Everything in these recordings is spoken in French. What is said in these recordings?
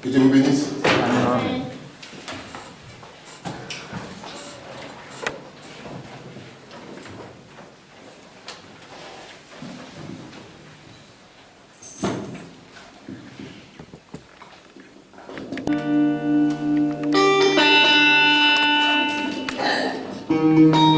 Que Dieu vous bénisse. Amen.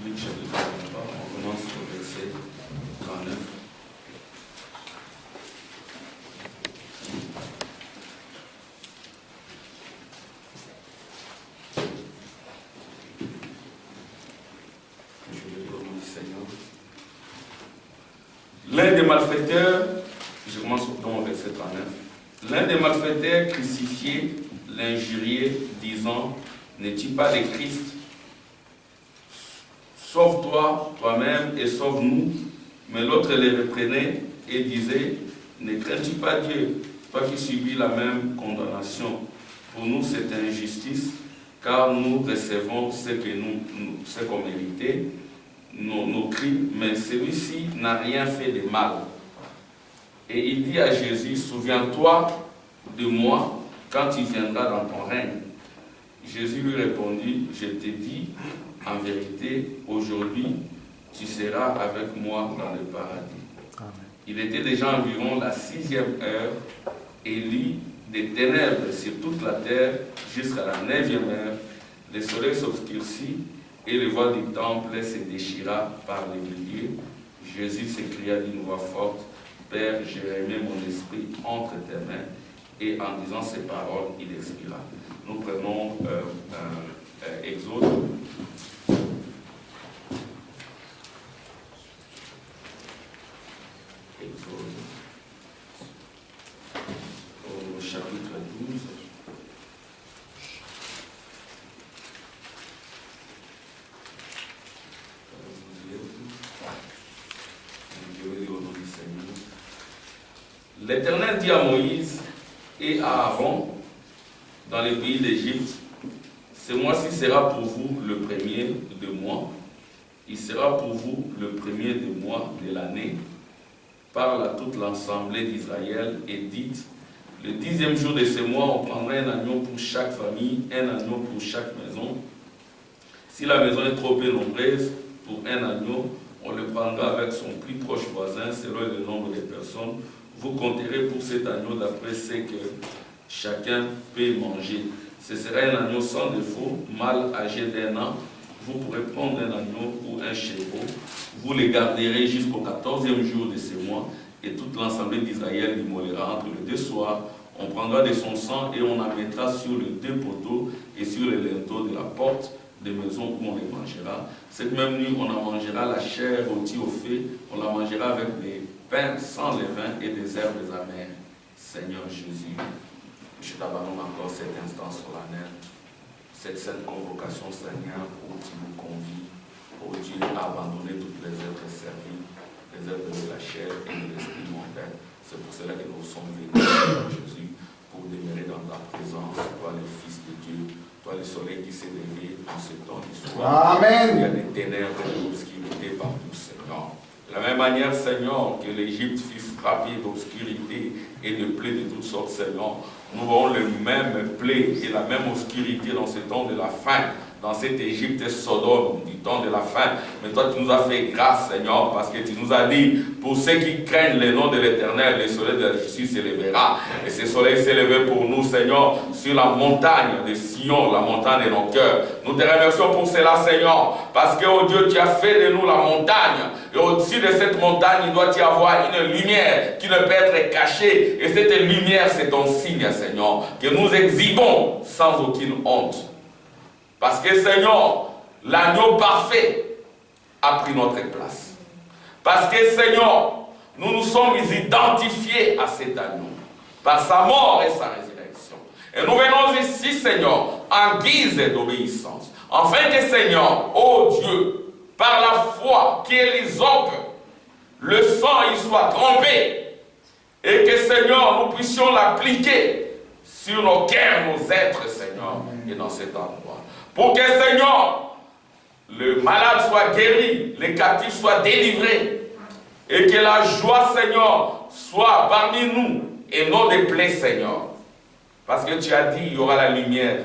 Luc chapitre 23, on commence au verset 39. L'un des malfaiteurs, je commence au verset 39, l'un des malfaiteurs crucifiés l'injuriait, disant, n'es-tu pas le Christ? Sauve-toi toi-même et sauve-nous. Mais l'autre les reprenait et disait, ne crains-tu pas Dieu, toi qui subis la même condamnation? Pour nous c'est injustice, car nous recevons ce qu'on méritait, nos crimes, mais celui-ci n'a rien fait de mal. Et il dit à Jésus, souviens-toi de moi quand tu viendras dans ton règne. Jésus lui répondit, je te dis, en vérité, aujourd'hui, tu seras avec moi dans le paradis. Amen. Il était déjà environ la 6e heure, et lit des ténèbres sur toute la terre jusqu'à la 9e heure. Le soleil s'obscurcit, et le voile du temple se déchira par les milieux. Jésus s'écria d'une voix forte, Père, je remets mon esprit entre tes mains. Et en disant ces paroles, il expira. Nous prenons Exode. Exode. Au chapitre 12. L'Éternel dit à Moïse et à Aaron, dans le pays d'Égypte, ce mois-ci sera pour vous le premier de mois. Il sera pour vous le premier de mois de l'année. Parle à toute l'assemblée d'Israël et dites, le 10e jour de ce mois, on prendra un agneau pour chaque famille, un agneau pour chaque maison. Si la maison est trop peu nombreuse, pour un agneau, on le prendra avec son plus proche voisin selon le nombre de personnes. Vous compterez pour cet agneau d'après ce que chacun peut manger. Ce sera un agneau sans défaut, mâle âgé d'1 an. Vous pourrez prendre un agneau ou un chevreau. Vous les garderez jusqu'au 14e jour de ce mois, et toute l'assemblée d'Israël l'immolera entre les 2 soirs. On prendra de son sang et on en mettra sur les 2 poteaux et sur les linteaux de la porte des maisons où on les mangera. Cette même nuit, on en mangera la chair rôtie au feu. On la mangera avec des pain sans levain et des herbes amères. Seigneur Jésus, je t'abandonne encore cet instant solennel, cette sainte convocation, Seigneur, où tu nous convies, ô Dieu, à abandonner toutes les œuvres servies, les œuvres de la chair et de l'esprit mondain. C'est pour cela que nous sommes venus, Seigneur Jésus, pour demeurer dans ta présence, toi le Fils de Dieu, toi le soleil qui s'est levé en ce temps du soir. Amen. Il y a des ténèbres et de l'obscurité partout, Seigneur. De la même manière, Seigneur, que l'Égypte fut frappée d'obscurité et de plaies de toutes sortes, Seigneur, nous voyons le même plaie et la même obscurité dans ce temps de la fin, dans cette Égypte Sodome, du temps de la fin. Mais toi, tu nous as fait grâce, Seigneur, parce que tu nous as dit, pour ceux qui craignent le nom de l'Éternel, le soleil de la justice s'élèvera. Et ce soleil s'est levé pour nous, Seigneur, sur la montagne de Sion, la montagne de nos cœurs. Nous te remercions pour cela, Seigneur, parce que, oh Dieu, tu as fait de nous la montagne. Et au-dessus de cette montagne, il doit y avoir une lumière qui ne peut être cachée. Et cette lumière, c'est ton signe, Seigneur, que nous exhibons sans aucune honte. Parce que, Seigneur, l'agneau parfait a pris notre place. Parce que, Seigneur, nous nous sommes identifiés à cet agneau par sa mort et sa résurrection. Et nous venons ici, Seigneur, en guise d'obéissance. Afin que, Seigneur, ô Dieu, par la foi qui est l'hysope, le sang y soit trempé. Et que, Seigneur, nous puissions l'appliquer sur nos cœurs, nos êtres, Seigneur, et dans cet endroit. Pour que, Seigneur, le malade soit guéri, les captifs soient délivrés, et que la joie, Seigneur, soit parmi nous, et non des plaies, Seigneur. Parce que tu as dit, il y aura la lumière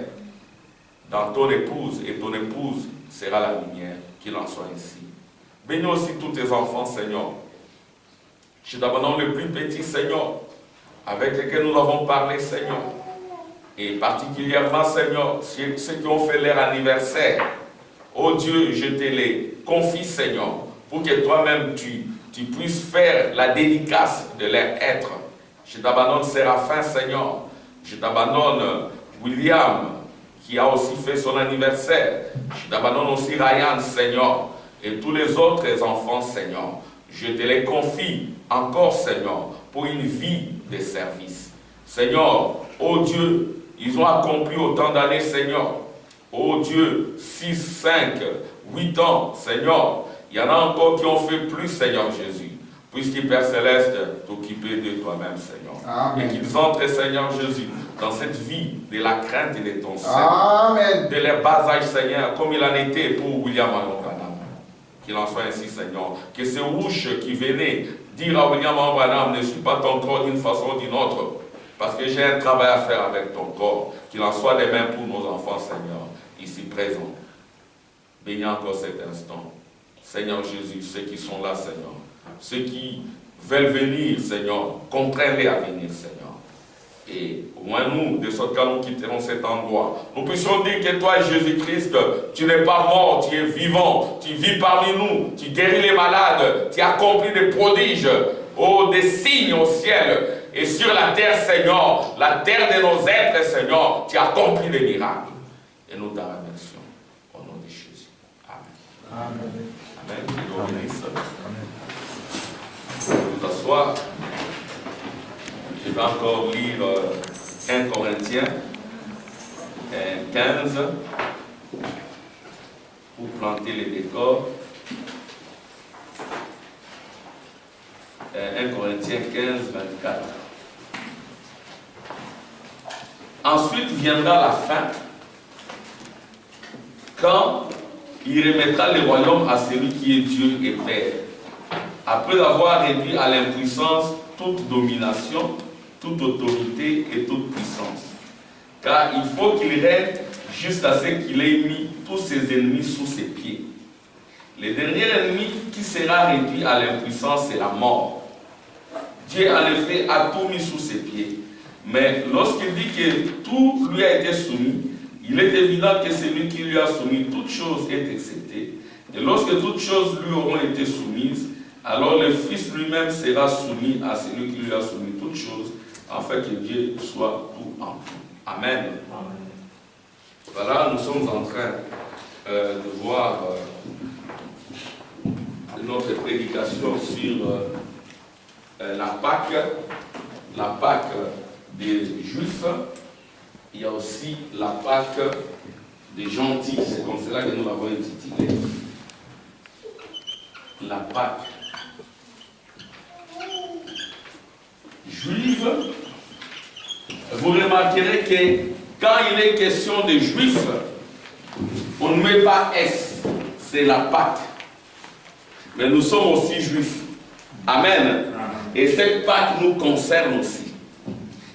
dans ton épouse, et ton épouse sera la lumière, qu'il en soit ainsi. Bénis aussi tous tes enfants, Seigneur. Je t'abandonne le plus petit, Seigneur, avec lequel nous avons parlé, Seigneur. Et particulièrement, Seigneur, ceux qui ont fait leur anniversaire. Oh Dieu, je te les confie, Seigneur, pour que toi-même tu puisses faire la dédicace de leur être. Je t'abandonne Séraphin, Seigneur. Je t'abandonne William, qui a aussi fait son anniversaire. Je t'abandonne aussi Ryan, Seigneur, et tous les autres enfants, Seigneur. Je te les confie encore, Seigneur, pour une vie de service. Seigneur, oh Dieu, ils ont accompli autant d'années, Seigneur. Oh Dieu, 6, 5, 8 ans, Seigneur. Il y en a encore qui ont fait plus, Seigneur Jésus. Puisqu'ils, Père Céleste, t'occuper de toi-même, Seigneur. Amen. Et qu'ils entrent, Seigneur Jésus, dans cette vie de la crainte et de ton Seigneur. De leur bas âge, Seigneur, comme il en était pour William Branham. Qu'il en soit ainsi, Seigneur. Que ces rouches qui venaient dire à William Branham, ne suis pas ton corps d'une façon ou d'une autre, parce que j'ai un travail à faire avec ton corps. Qu'il en soit de même pour nos enfants, Seigneur, ici présents. Bénis encore cet instant. Seigneur Jésus, ceux qui sont là, Seigneur, ceux qui veulent venir, Seigneur, contrains-les à venir, Seigneur. Et au moins nous, de sorte que nous quitterons cet endroit, nous puissions dire que toi, Jésus-Christ, tu n'es pas mort, tu es vivant, tu vis parmi nous, tu guéris les malades, tu accomplis des prodiges, oh, des signes au ciel et sur la terre, Seigneur, la terre de nos êtres, Seigneur, tu accomplis des miracles. Et nous t'en remercions au nom de Jésus. Amen. Amen. Amen. Que Dieu bénisse. Vous asseoir. Je vais encore lire 1 Corinthiens 15 pour planter les décors. 1 Corinthiens 15, 24. Ensuite viendra la fin, quand il remettra le royaume à celui qui est Dieu et Père, après avoir réduit à l'impuissance toute domination, toute autorité et toute puissance. Car il faut qu'il règne jusqu'à ce qu'il ait mis tous ses ennemis sous ses pieds. Le dernier ennemi qui sera réduit à l'impuissance, c'est la mort. Dieu, en effet, a tout mis sous ses pieds. Mais lorsqu'il dit que tout lui a été soumis, il est évident que celui qui lui a soumis toutes choses est accepté. Et lorsque toutes choses lui auront été soumises, alors le Fils lui-même sera soumis à celui qui lui a soumis toutes choses, afin que Dieu soit tout en tout. Amen. Amen. Voilà, nous sommes en train de voir notre prédication sur la Pâque des Juifs. Il y a aussi la Pâque des gentils. C'est comme cela que nous l'avons intitulé. La Pâque juive. Vous remarquerez que quand il est question de Juifs, on ne met pas S, c'est la Pâque. Mais nous sommes aussi Juifs. Amen. Et cette Pâque nous concerne aussi.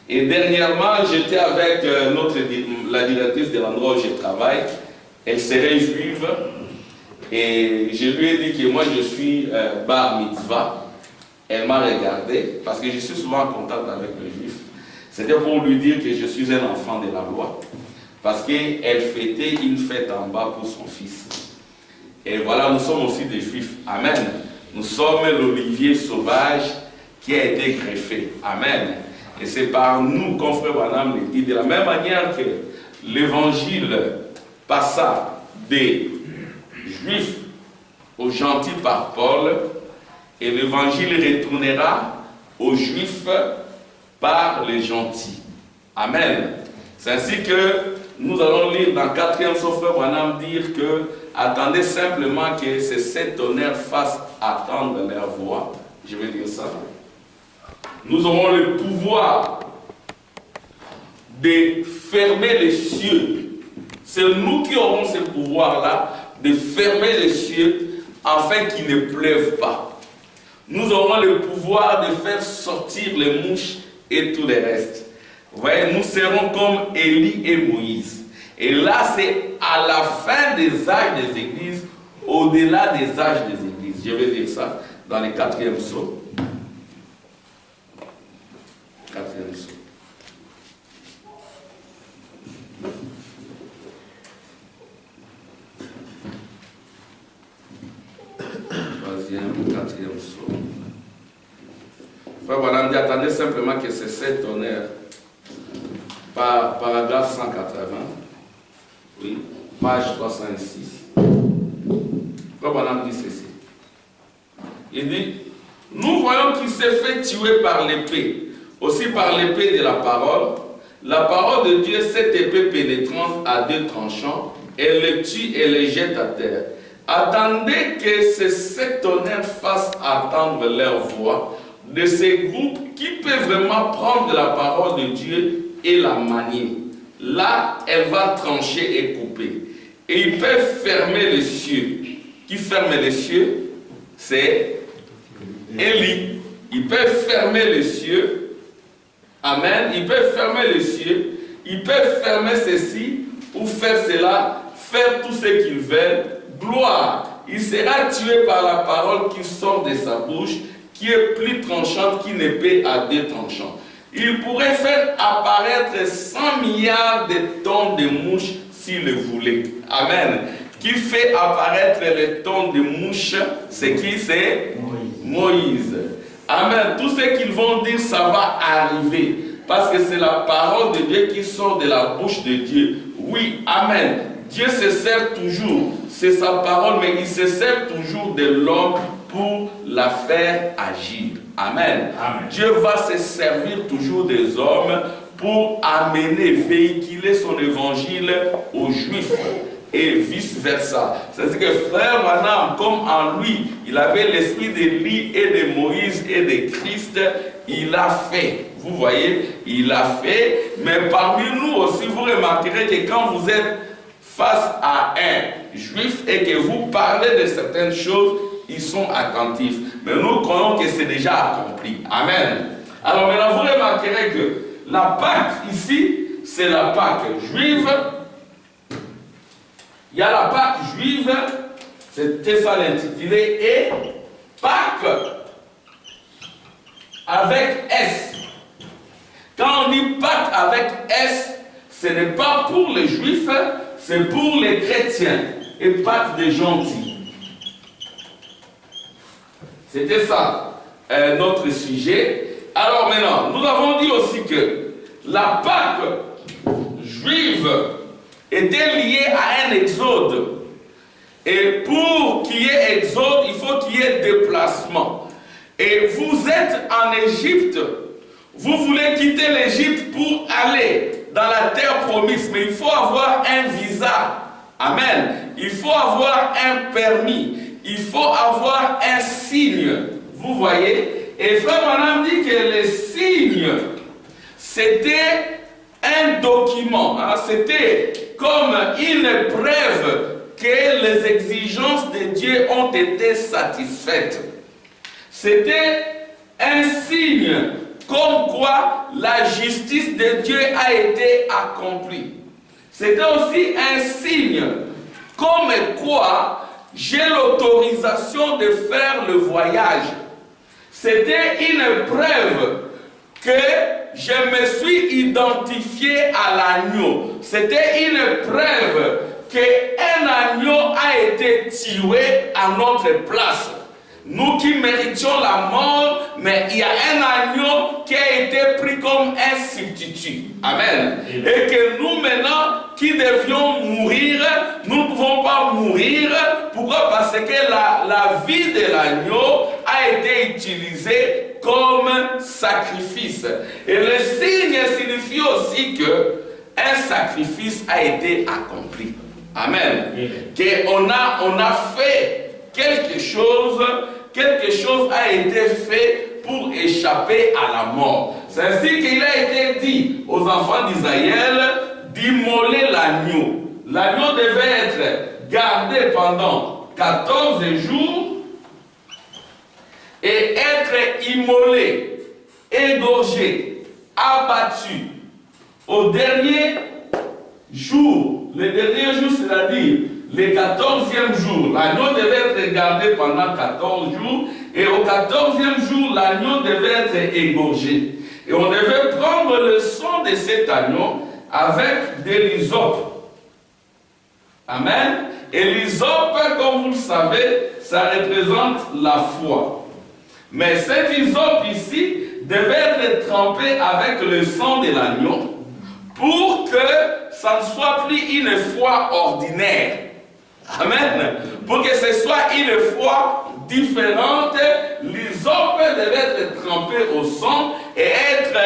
Et dernièrement, j'étais avec la directrice de l'endroit où je travaille. Elle serait juive. Et je lui ai dit que moi je suis bar mitzvah. Elle m'a regardé, parce que je suis souvent en contact avec le juif. C'était pour lui dire que je suis un enfant de la loi. Parce qu'elle fêtait une fête en bas pour son fils. Et voilà, nous sommes aussi des juifs. Amen. Nous sommes l'olivier sauvage qui a été greffé. Amen. Et c'est par nous qu'on frère Branham le dit, de la même manière que l'évangile passa des Juifs aux gentils par Paul, et l'évangile retournera aux Juifs par les gentils. Amen. C'est ainsi que nous allons lire dans 4e frère Branham dire que attendez simplement que ces 7 honneurs fassent attendre leur voix. Je vais dire ça. Nous aurons le pouvoir de fermer les cieux. C'est nous qui aurons ce pouvoir-là de fermer les cieux afin qu'il ne pleuve pas. Nous aurons le pouvoir de faire sortir les mouches et tout le reste. Vous voyez, nous serons comme Élie et Moïse. Et là, c'est à la fin des âges des églises, au-delà des âges des églises. Je vais dire ça dans les 4e psaume. 4e psaume. quatrième psaume. Frère Branham dit, attendez simplement que c'est 7 tonnerres. Paragraphe 180. Oui, page 306. Frère Branham dit ceci. Il dit, nous voyons qu'il s'est fait tuer par l'épée, aussi par l'épée de la parole. La parole de Dieu, cette épée pénétrante à 2 tranchants, elle le tue et le jette à terre. Attendez que ces 7 tonnerres fassent entendre leur voix de ces groupes qui peuvent vraiment prendre la parole de Dieu et la manier. Là, elle va trancher et couper. Et ils peuvent fermer les cieux. Qui ferme les cieux? C'est Élie. Ils peuvent fermer les cieux. Amen. Ils peuvent fermer les cieux. Ils peuvent fermer ceci ou faire cela, faire tout ce qu'ils veulent. Gloire. Il sera tué par la parole qui sort de sa bouche, qui est plus tranchante qu'une épée à 2 tranchants. Il pourrait faire apparaître 100 milliards de tonnes de mouches s'il le voulait. Amen. Qui fait apparaître les tonnes de mouches, c'est qui? C'est Moïse. Amen. Tout ce qu'ils vont dire, ça va arriver. Parce que c'est la parole de Dieu qui sort de la bouche de Dieu. Oui, amen. Dieu se sert toujours, c'est sa parole, mais il se sert toujours de l'homme pour la faire agir. Amen. Amen. Dieu va se servir toujours des hommes pour amener, véhiculer son évangile aux Juifs et vice-versa. C'est-à-dire que frère Branham, comme en lui, il avait l'esprit d'Élie et de Moïse et de Christ, il a fait. Vous voyez, il a fait, mais parmi nous aussi, vous remarquerez que quand vous êtes face à un juif et que vous parlez de certaines choses, ils sont attentifs. Mais nous croyons que c'est déjà accompli. Amen. Alors maintenant, vous remarquerez que la Pâque ici, c'est la Pâque juive. Il y a la Pâque juive, c'était ça l'intitulé, et Pâque avec S. Quand on dit Pâque avec S, ce n'est pas pour les juifs, c'est pour les chrétiens. Et Pâque des gentils. C'était ça, notre sujet. Alors maintenant, nous avons dit aussi que la Pâque juive était liée à un exode. Et pour qu'il y ait exode, il faut qu'il y ait déplacement. Et vous êtes en Égypte. Vous voulez quitter l'Égypte pour aller dans la terre promise, mais il faut avoir un visa. Amen. Il faut avoir un permis. Il faut avoir un signe. Vous voyez? Et Frère Branham dit que les signes, c'était un document. Hein? C'était comme une preuve que les exigences de Dieu ont été satisfaites. C'était un signe comme quoi la justice de Dieu a été accomplie. C'était aussi un signe comme quoi j'ai l'autorisation de faire le voyage. C'était une preuve que je me suis identifié à l'agneau. C'était une preuve qu'un agneau a été tué à notre place. Nous qui méritions la mort, mais il y a un agneau qui a été pris comme un substitut. Amen. Et que nous maintenant, qui devions mourir, nous ne pouvons pas mourir. Pourquoi? Parce que la vie de l'agneau a été utilisée comme sacrifice. Et le signe signifie aussi que un sacrifice a été accompli. Amen. Qu'on a fait quelque chose a été fait pour échapper à la mort. C'est ainsi qu'il a été dit aux enfants d'Israël d'immoler l'agneau. L'agneau devait être gardé pendant 14 jours et être immolé, égorgé, abattu au dernier jour. Le dernier jour, c'est-à-dire le 14e jour, l'agneau devait être gardé pendant 14 jours et au 14e jour, l'agneau devait être égorgé. Et on devait prendre le sang de cet agneau avec de l'hysope. Amen. Et l'hysope, comme vous le savez, ça représente la foi. Mais cet hysope ici devait être trempé avec le sang de l'agneau pour que ça ne soit plus une foi ordinaire. Amen. Pour que ce soit une foi différente, l'hysope devait être trempé au sang et être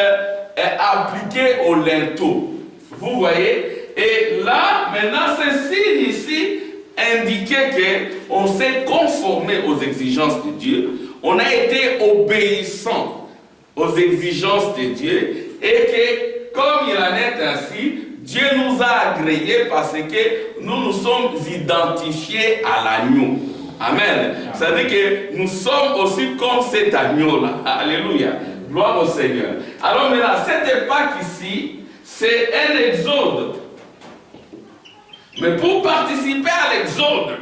appliqué au linteau. Vous voyez? Et là, maintenant, ce signe ici indiquait qu'on s'est conformé aux exigences de Dieu. On a été obéissant aux exigences de Dieu et que, comme il en est ainsi, Dieu nous a agréés parce que nous sommes identifiés à l'agneau. Amen. Ça veut dire que nous sommes aussi comme cet agneau-là. Alléluia. Gloire au Seigneur. Alors maintenant, cette Pâque ici, c'est un exode. Mais pour participer à l'exode,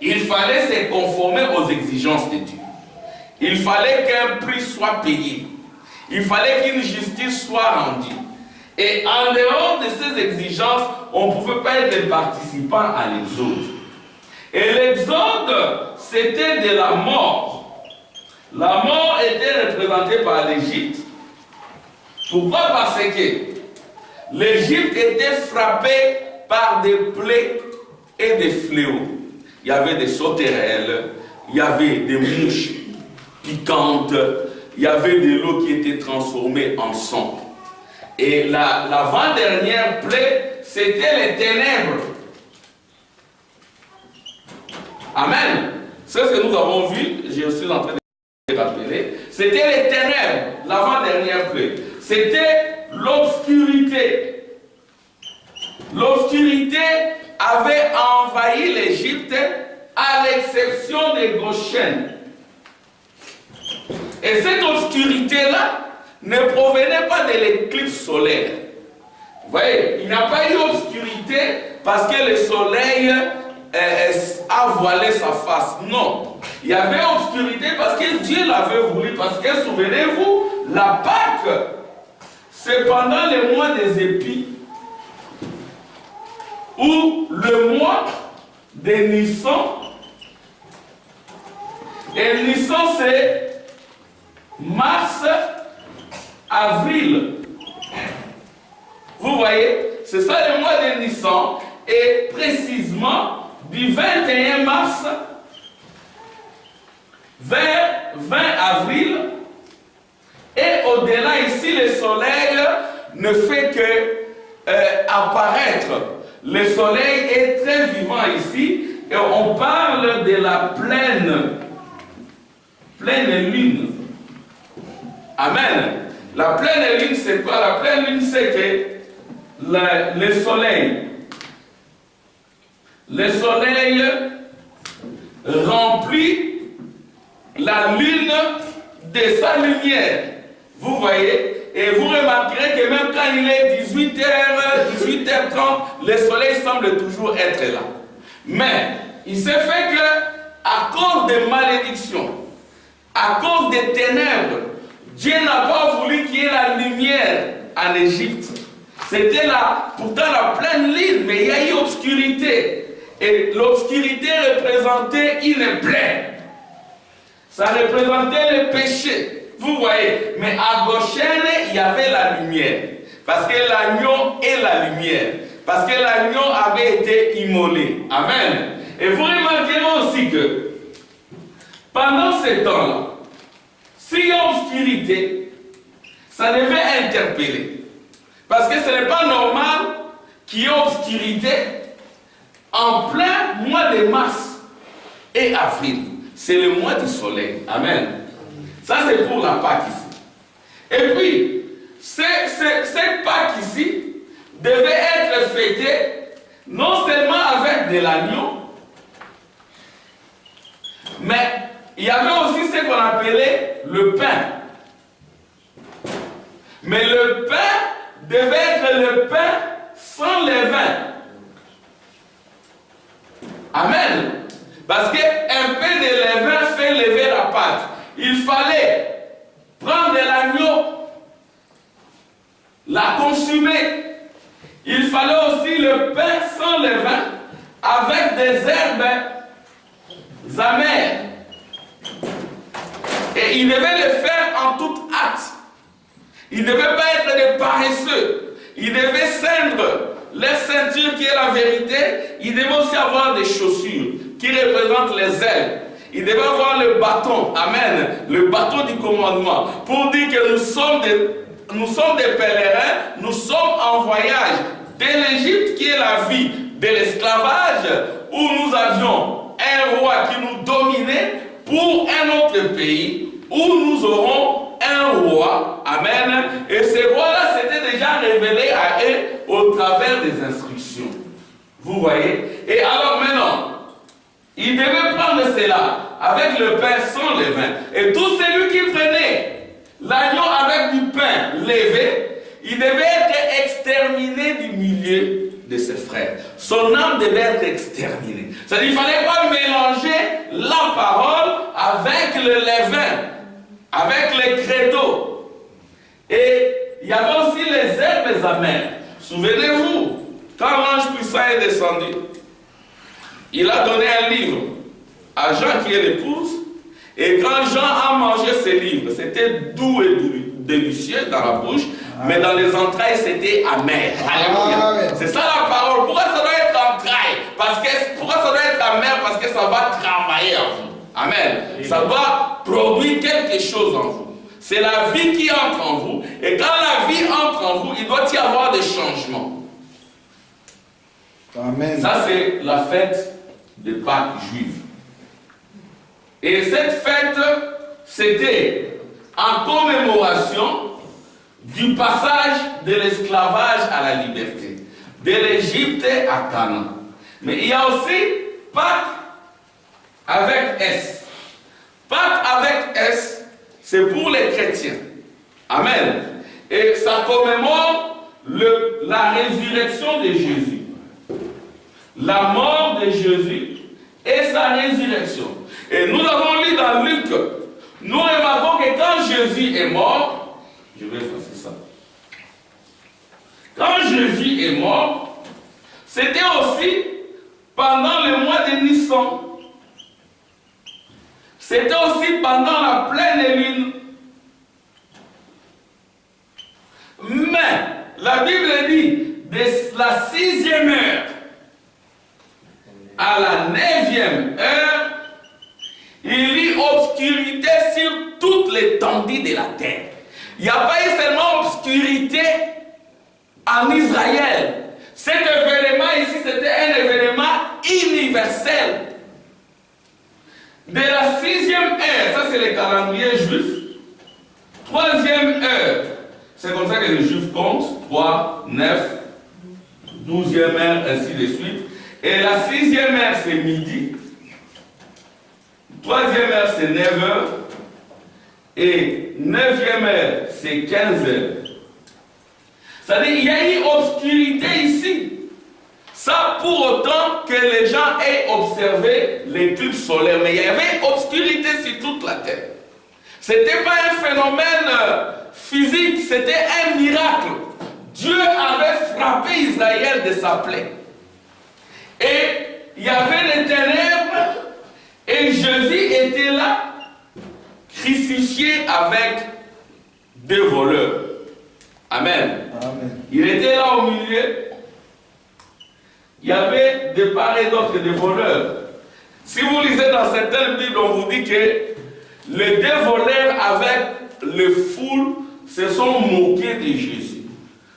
il fallait se conformer aux exigences de Dieu. Il fallait qu'un prix soit payé. Il fallait qu'une justice soit rendue. Et en dehors de ces exigences, on ne pouvait pas être participant à l'exode. Et l'exode, c'était de la mort. La mort était représentée par l'Égypte. Pourquoi? Parce que l'Égypte était frappée par des plaies et des fléaux. Il y avait des sauterelles, il y avait des mouches piquantes, il y avait de l'eau qui était transformée en sang. Et l'avant-dernière plaie, c'était les ténèbres. Amen. C'est ce que nous avons vu, je suis en train de rappeler. C'était les ténèbres, l'avant-dernière plaie. C'était l'obscurité. L'obscurité avait envahi l'Égypte à l'exception de Goshen. Et cette obscurité-là ne provenait pas de l'éclipse solaire. Vous voyez, il n'y a pas eu d'obscurité parce que le soleil a voilé sa face. Non. Il y avait obscurité parce que Dieu l'avait voulu. Parce que, souvenez-vous, la Pâque, c'est pendant le mois des épis, ou le mois de Nissan. Et Nissan, c'est mars, avril. Vous voyez, c'est ça le mois de Nissan. Et précisément, du 21 mars vers 20 avril. Et au-delà, ici, le soleil ne fait que apparaître. Le soleil est très vivant ici. Et on parle de la pleine lune. Amen. La pleine lune, c'est quoi? La pleine lune, c'est que le soleil remplit la lune de sa lumière. Vous voyez? Et vous remarquerez que même quand il est 18h, 18h30, le soleil semble toujours être là. Mais il s'est fait que, à cause des malédictions, à cause des ténèbres, Dieu n'a pas voulu qu'il y ait la lumière en Égypte. C'était pourtant la pleine lune, mais il y a eu obscurité. Et l'obscurité représentait une plaie. Ça représentait le péché. Vous voyez, mais à Goshen, il y avait la lumière. Parce que l'agneau est la lumière. Parce que l'agneau avait été immolé. Amen. Et vous remarquerez aussi que pendant ce temps-là, s'il y a obscurité, ça devait interpeller. Parce que ce n'est pas normal qu'il y ait obscurité en plein mois de mars et avril. C'est le mois du soleil. Amen. Ça, c'est pour la Pâque ici. Et puis, cette Pâque ici devait être fêtée non seulement avec de l'agneau, mais il y avait aussi ce qu'on appelait le pain. Mais le pain devait être le pain sans levain. Amen. Parce qu'un peu de levain fait lever la pâte. Il fallait prendre l'agneau, la consumer. Il fallait aussi le pain sans levain avec des herbes amères. Et ils devaient le faire en toute hâte. Ils ne devaient pas être des paresseux. Ils devaient ceindre leur ceinture qui est la vérité. Ils devaient aussi avoir des chaussures qui représentent les ailes. Ils devaient avoir le bâton, amen, le bâton du commandement, pour dire que nous sommes des pèlerins, nous sommes en voyage de l'Égypte qui est la vie de l'esclavage, où nous avions un roi qui nous dominait, pour un autre pays où nous aurons un roi, amen, et ce roi-là s'était déjà révélé à eux au travers des instructions. Vous voyez? Et alors maintenant, il devait prendre cela avec le pain sans levain. Et tout celui qui prenait l'agneau avec du pain levé, il devait être exterminé du milieu de ses frères. Son âme devait être exterminée. C'est-à-dire qu'il ne fallait pas mélanger la parole avec le levain, avec les créneaux. Et il y avait aussi les herbes amères. Souvenez-vous, quand l'ange puissant est descendu, il a donné un livre à Jean qui est l'épouse. Et quand Jean a mangé ce livre, c'était doux et délicieux dans la bouche, mais dans les entrailles, c'était amer. Alléluia. C'est ça la parole. Pourquoi ça doit être entrailles? Pourquoi ça doit être amer? Parce que ça va travailler en vous. Amen. Ça doit produire quelque chose en vous. C'est la vie qui entre en vous. Et quand la vie entre en vous, il doit y avoir des changements. Amen. Ça, c'est la fête de Pâques juive. Et cette fête, c'était en commémoration du passage de l'esclavage à la liberté, de l'Égypte à Canaan. Mais il y a aussi Pâques avec S. Pâques avec S, c'est pour les chrétiens. Amen. Et ça commémore la résurrection de Jésus, la mort de Jésus et sa résurrection. Et nous avons lu dans Luc, nous remarquons que quand Jésus est mort, je vais effacer ça. Quand Jésus est mort, c'était aussi pendant le mois de Nissan. C'était aussi pendant la pleine lune. Mais la Bible dit, de la 6e heure à la 9e heure, il y a eu obscurité sur toute l'étendue de la terre. Il n'y a pas eu seulement obscurité en Israël. Cet événement ici, c'était un événement universel. De la 6e heure, ça c'est le calendrier juif. 3e heure, c'est comme ça que les juifs comptent. 3, 9, 12e heure, ainsi de suite. Et la 6e heure, c'est midi. 3e heure, c'est 9 heures. Et 9e heure, c'est 15 heures. C'est-à-dire qu'il y a une obscurité ici. Ça pour autant que les gens aient observé l'éclipse solaire. Mais il y avait obscurité sur toute la terre. Ce n'était pas un phénomène physique, c'était un miracle. Dieu avait frappé Israël de sa plaie. Et il y avait les ténèbres. Et Jésus était là, crucifié avec 2 voleurs. Amen. Amen. Il était là au milieu. Il y avait de part et d'autre des voleurs. Si vous lisez dans certaines Bibles, on vous dit que les 2 voleurs avec le foule se sont moqués de Jésus.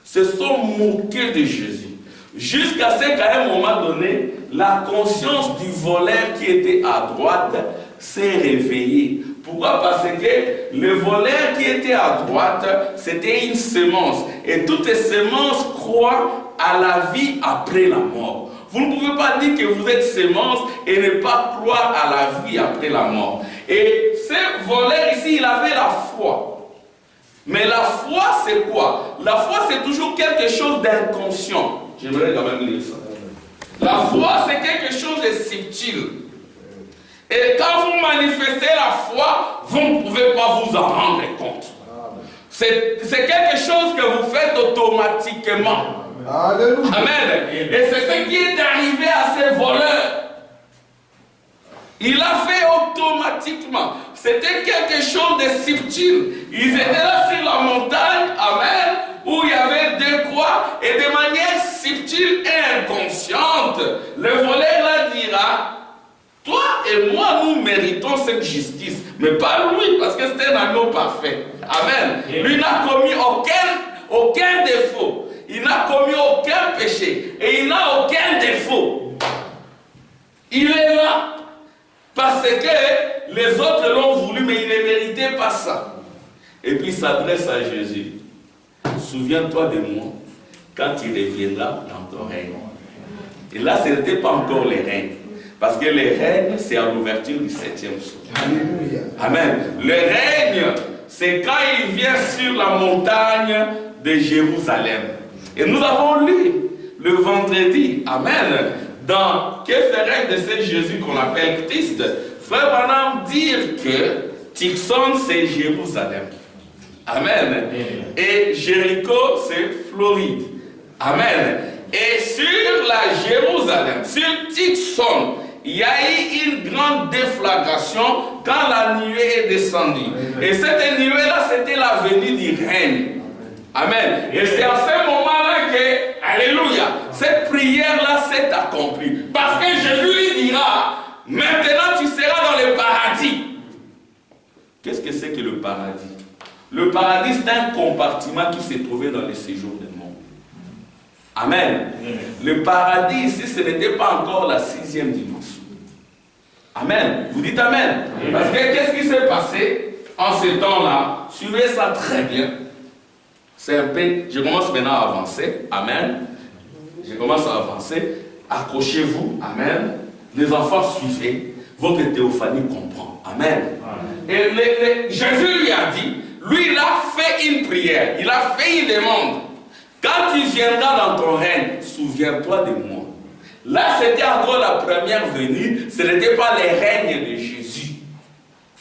Se sont moqués de Jésus. Jusqu'à ce qu'à un moment donné, la conscience du voleur qui était à droite s'est réveillée. Pourquoi? Parce que le voleur qui était à droite, c'était une sémence. Et toute sémence croit à la vie après la mort. Vous ne pouvez pas dire que vous êtes sémence et ne pas croire à la vie après la mort. Et ce voleur ici, il avait la foi. Mais la foi, c'est quoi? La foi, c'est toujours quelque chose d'inconscient. J'aimerais quand même lire ça. La foi, c'est quelque chose de subtil. Et quand vous manifestez la foi, vous ne pouvez pas vous en rendre compte. C'est quelque chose que vous faites automatiquement. Alléluia. Amen. Et c'est ce qui est arrivé à ces voleurs. Il a fait automatiquement. c'était quelque chose de subtil. Ils étaient là sur la montagne, amen, où il y avait deux croix, et de manière subtile et inconsciente, le voleur là dira, toi et moi, nous méritons cette justice, mais pas lui, parce que c'est un agneau parfait. Amen. Lui n'a commis aucun défaut. Il n'a commis aucun péché. Et il n'a aucun défaut. Il est là. Parce que les autres l'ont voulu, mais il ne méritait pas ça. Et puis il s'adresse à Jésus. Souviens-toi de moi quand il reviendra dans ton règne. Et là, ce n'était pas encore les règnes. Parce que les règnes, c'est à l'ouverture du 7e sceau. Alléluia. Amen. Le règne, c'est quand il vient sur la montagne de Jérusalem. Et nous avons lu le vendredi, amen, dans que ferait de ce Jésus qu'on appelle Christ, Frère Branham dire que Tixon c'est Jérusalem. Amen. Et Jéricho c'est Floride. Amen. Et sur la Jérusalem, sur Tixon, il y a eu une grande déflagration quand la nuée est descendue. Et cette nuée-là, c'était la venue du règne. Amen. Et c'est à ce moment-là que, alléluia, cette prière-là s'est accomplie. Parce que Jésus lui dira, maintenant tu seras dans le paradis. Qu'est-ce que c'est que le paradis? Le paradis, c'est un compartiment qui se trouvait dans les séjours des mondes. Amen. Le paradis ici, ce n'était pas encore la 6e dimension. Amen. Vous dites Amen. Parce que qu'est-ce qui s'est passé en ce temps-là? Suivez ça très bien. C'est un peu, je commence maintenant à avancer. Amen. Je commence à avancer. Accrochez-vous. Amen. Les enfants, suivez. Votre théophanie comprend. Amen. Et Jésus lui a dit, lui il a fait une prière. Il a fait une demande. Quand tu viendras dans ton règne, souviens-toi de moi. Là, c'était encore la première venue. Ce n'était pas les règnes de Jésus.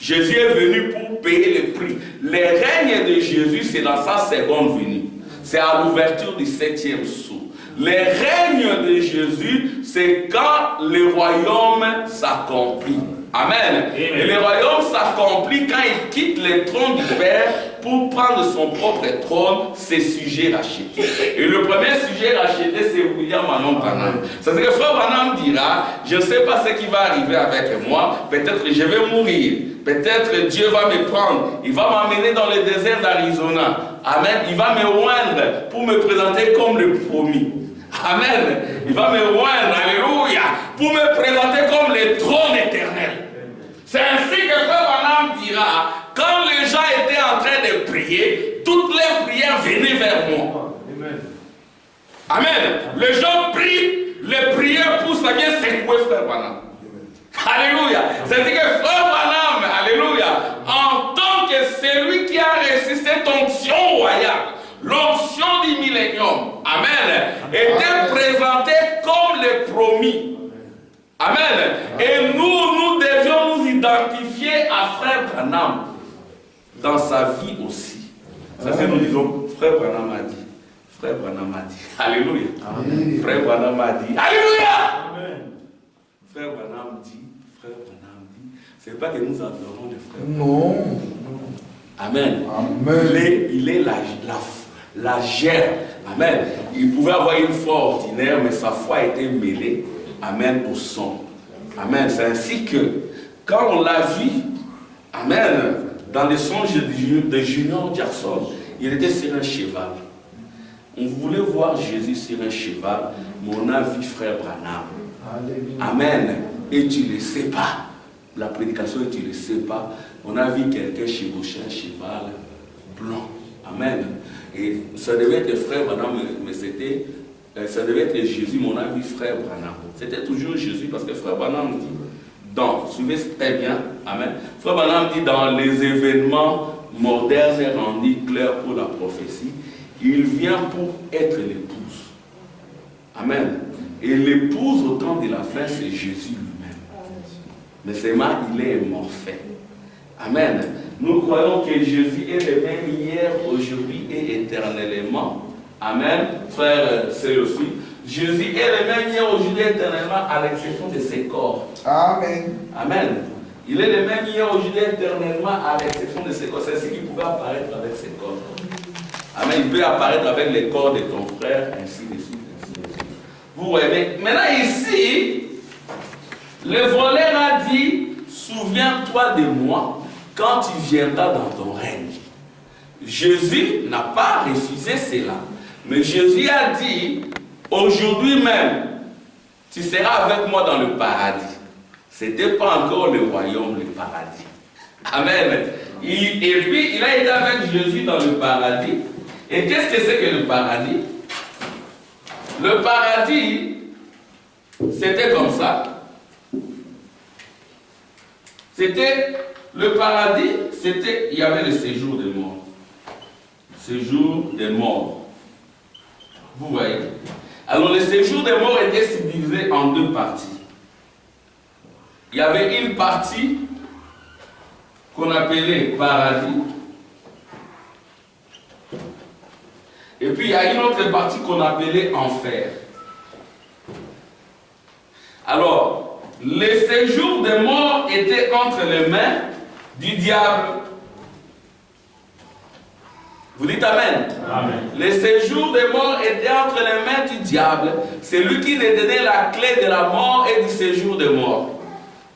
Jésus est venu pour payer le prix. Les règnes de Jésus, c'est dans sa seconde venue. C'est à l'ouverture du 7e sceau. Les règnes de Jésus, c'est quand le royaume s'accomplit. Amen. Et le royaume s'accomplit quand il quitte le trône du Père pour prendre son propre trône, ses sujets rachetés. Et le premier sujet racheté, c'est William Manon Branham. C'est-à-dire que Frère Branham dira, je ne sais pas ce qui va arriver avec moi, peut-être que je vais mourir, peut-être Dieu va me prendre, il va m'amener dans le désert d'Arizona. Amen. Il va me oindre pour me présenter comme le promis. Amen. Il va me oindre, alléluia, pour me présenter comme le trône éternel. C'est ainsi que Frère Branham dira, quand les gens étaient en train de prier, toutes les prières venaient vers moi. Amen. Les gens prient, les prières poussent, ça vient secouer Frère Branham. Alléluia. C'est-à-dire que Frère Branham, alléluia, en tant que celui qui a reçu cette onction royale, l'onction du millénium, amen, était présenté comme le promis. Amen. Et nous devions nous identifier à Frère Branham dans sa vie aussi. Ça c'est nous disons, Frère Branham a dit. Frère Branham a dit. Alléluia. Amen. Frère Branham a dit. Alléluia. Amen. Frère Branham dit. Frère Branham dit. C'est pas que nous adorons les frères. Non. Amen. Amen. Il est la gère. Amen. Il pouvait avoir une foi ordinaire, mais sa foi était mêlée. Amen. Au son. Amen. C'est ainsi que, quand on l'a vu, amen, dans les songes de Junior Jackson, il était sur un cheval. On voulait voir Jésus sur un cheval, mais on a vu Frère Branham. Amen. Et tu ne le sais pas. La prédication, tu ne le sais pas. On a vu quelqu'un chevaucher un cheval blanc. Amen. Et ça devait être Frère Branham, mais c'était, ça devait être Jésus, mais on a vu Frère Branham. C'était toujours Jésus, parce que Frère Branham dit, suivez très bien, amen. Frère Branham dit, dans les événements modernes et rendus clairs pour la prophétie, il vient pour être l'épouse. Amen. Et l'épouse au temps de la fin, c'est Jésus lui-même. Mais seulement, il est morphé. Amen. Nous croyons que Jésus est le même hier, aujourd'hui et éternellement. Amen. Frère, c'est aussi. Jésus est le même hier, aujourd'hui et éternellement, à l'exception de ses corps. Amen. Amen. Il est le même hier, aujourd'hui, éternellement, à l'exception de ses corps. C'est ce qui pouvait apparaître avec ses corps. Amen. Il peut apparaître avec les corps de ton frère, ainsi de suite, ainsi de suite. Vous voyez. Maintenant, ici, le voleur a dit, souviens-toi de moi quand tu viendras dans ton règne. Jésus n'a pas refusé cela. Mais Jésus a dit, aujourd'hui même, tu seras avec moi dans le paradis. Ce n'était pas encore le royaume, le paradis. Amen. Et puis, il a été avec Jésus dans le paradis. Et qu'est-ce que c'est que le paradis? Le paradis, c'était comme ça. Le paradis, il y avait le séjour des morts. Séjour des morts. Vous voyez? Alors, le séjour des morts était subdivisé en deux parties. Il y avait une partie qu'on appelait paradis. Et puis, il y a une autre partie qu'on appelait enfer. Alors, le séjour des morts était entre les mains du diable. Vous dites Amen. Amen. Le séjour des morts était entre les mains du diable. C'est lui qui détenait la clé de la mort et du séjour des morts.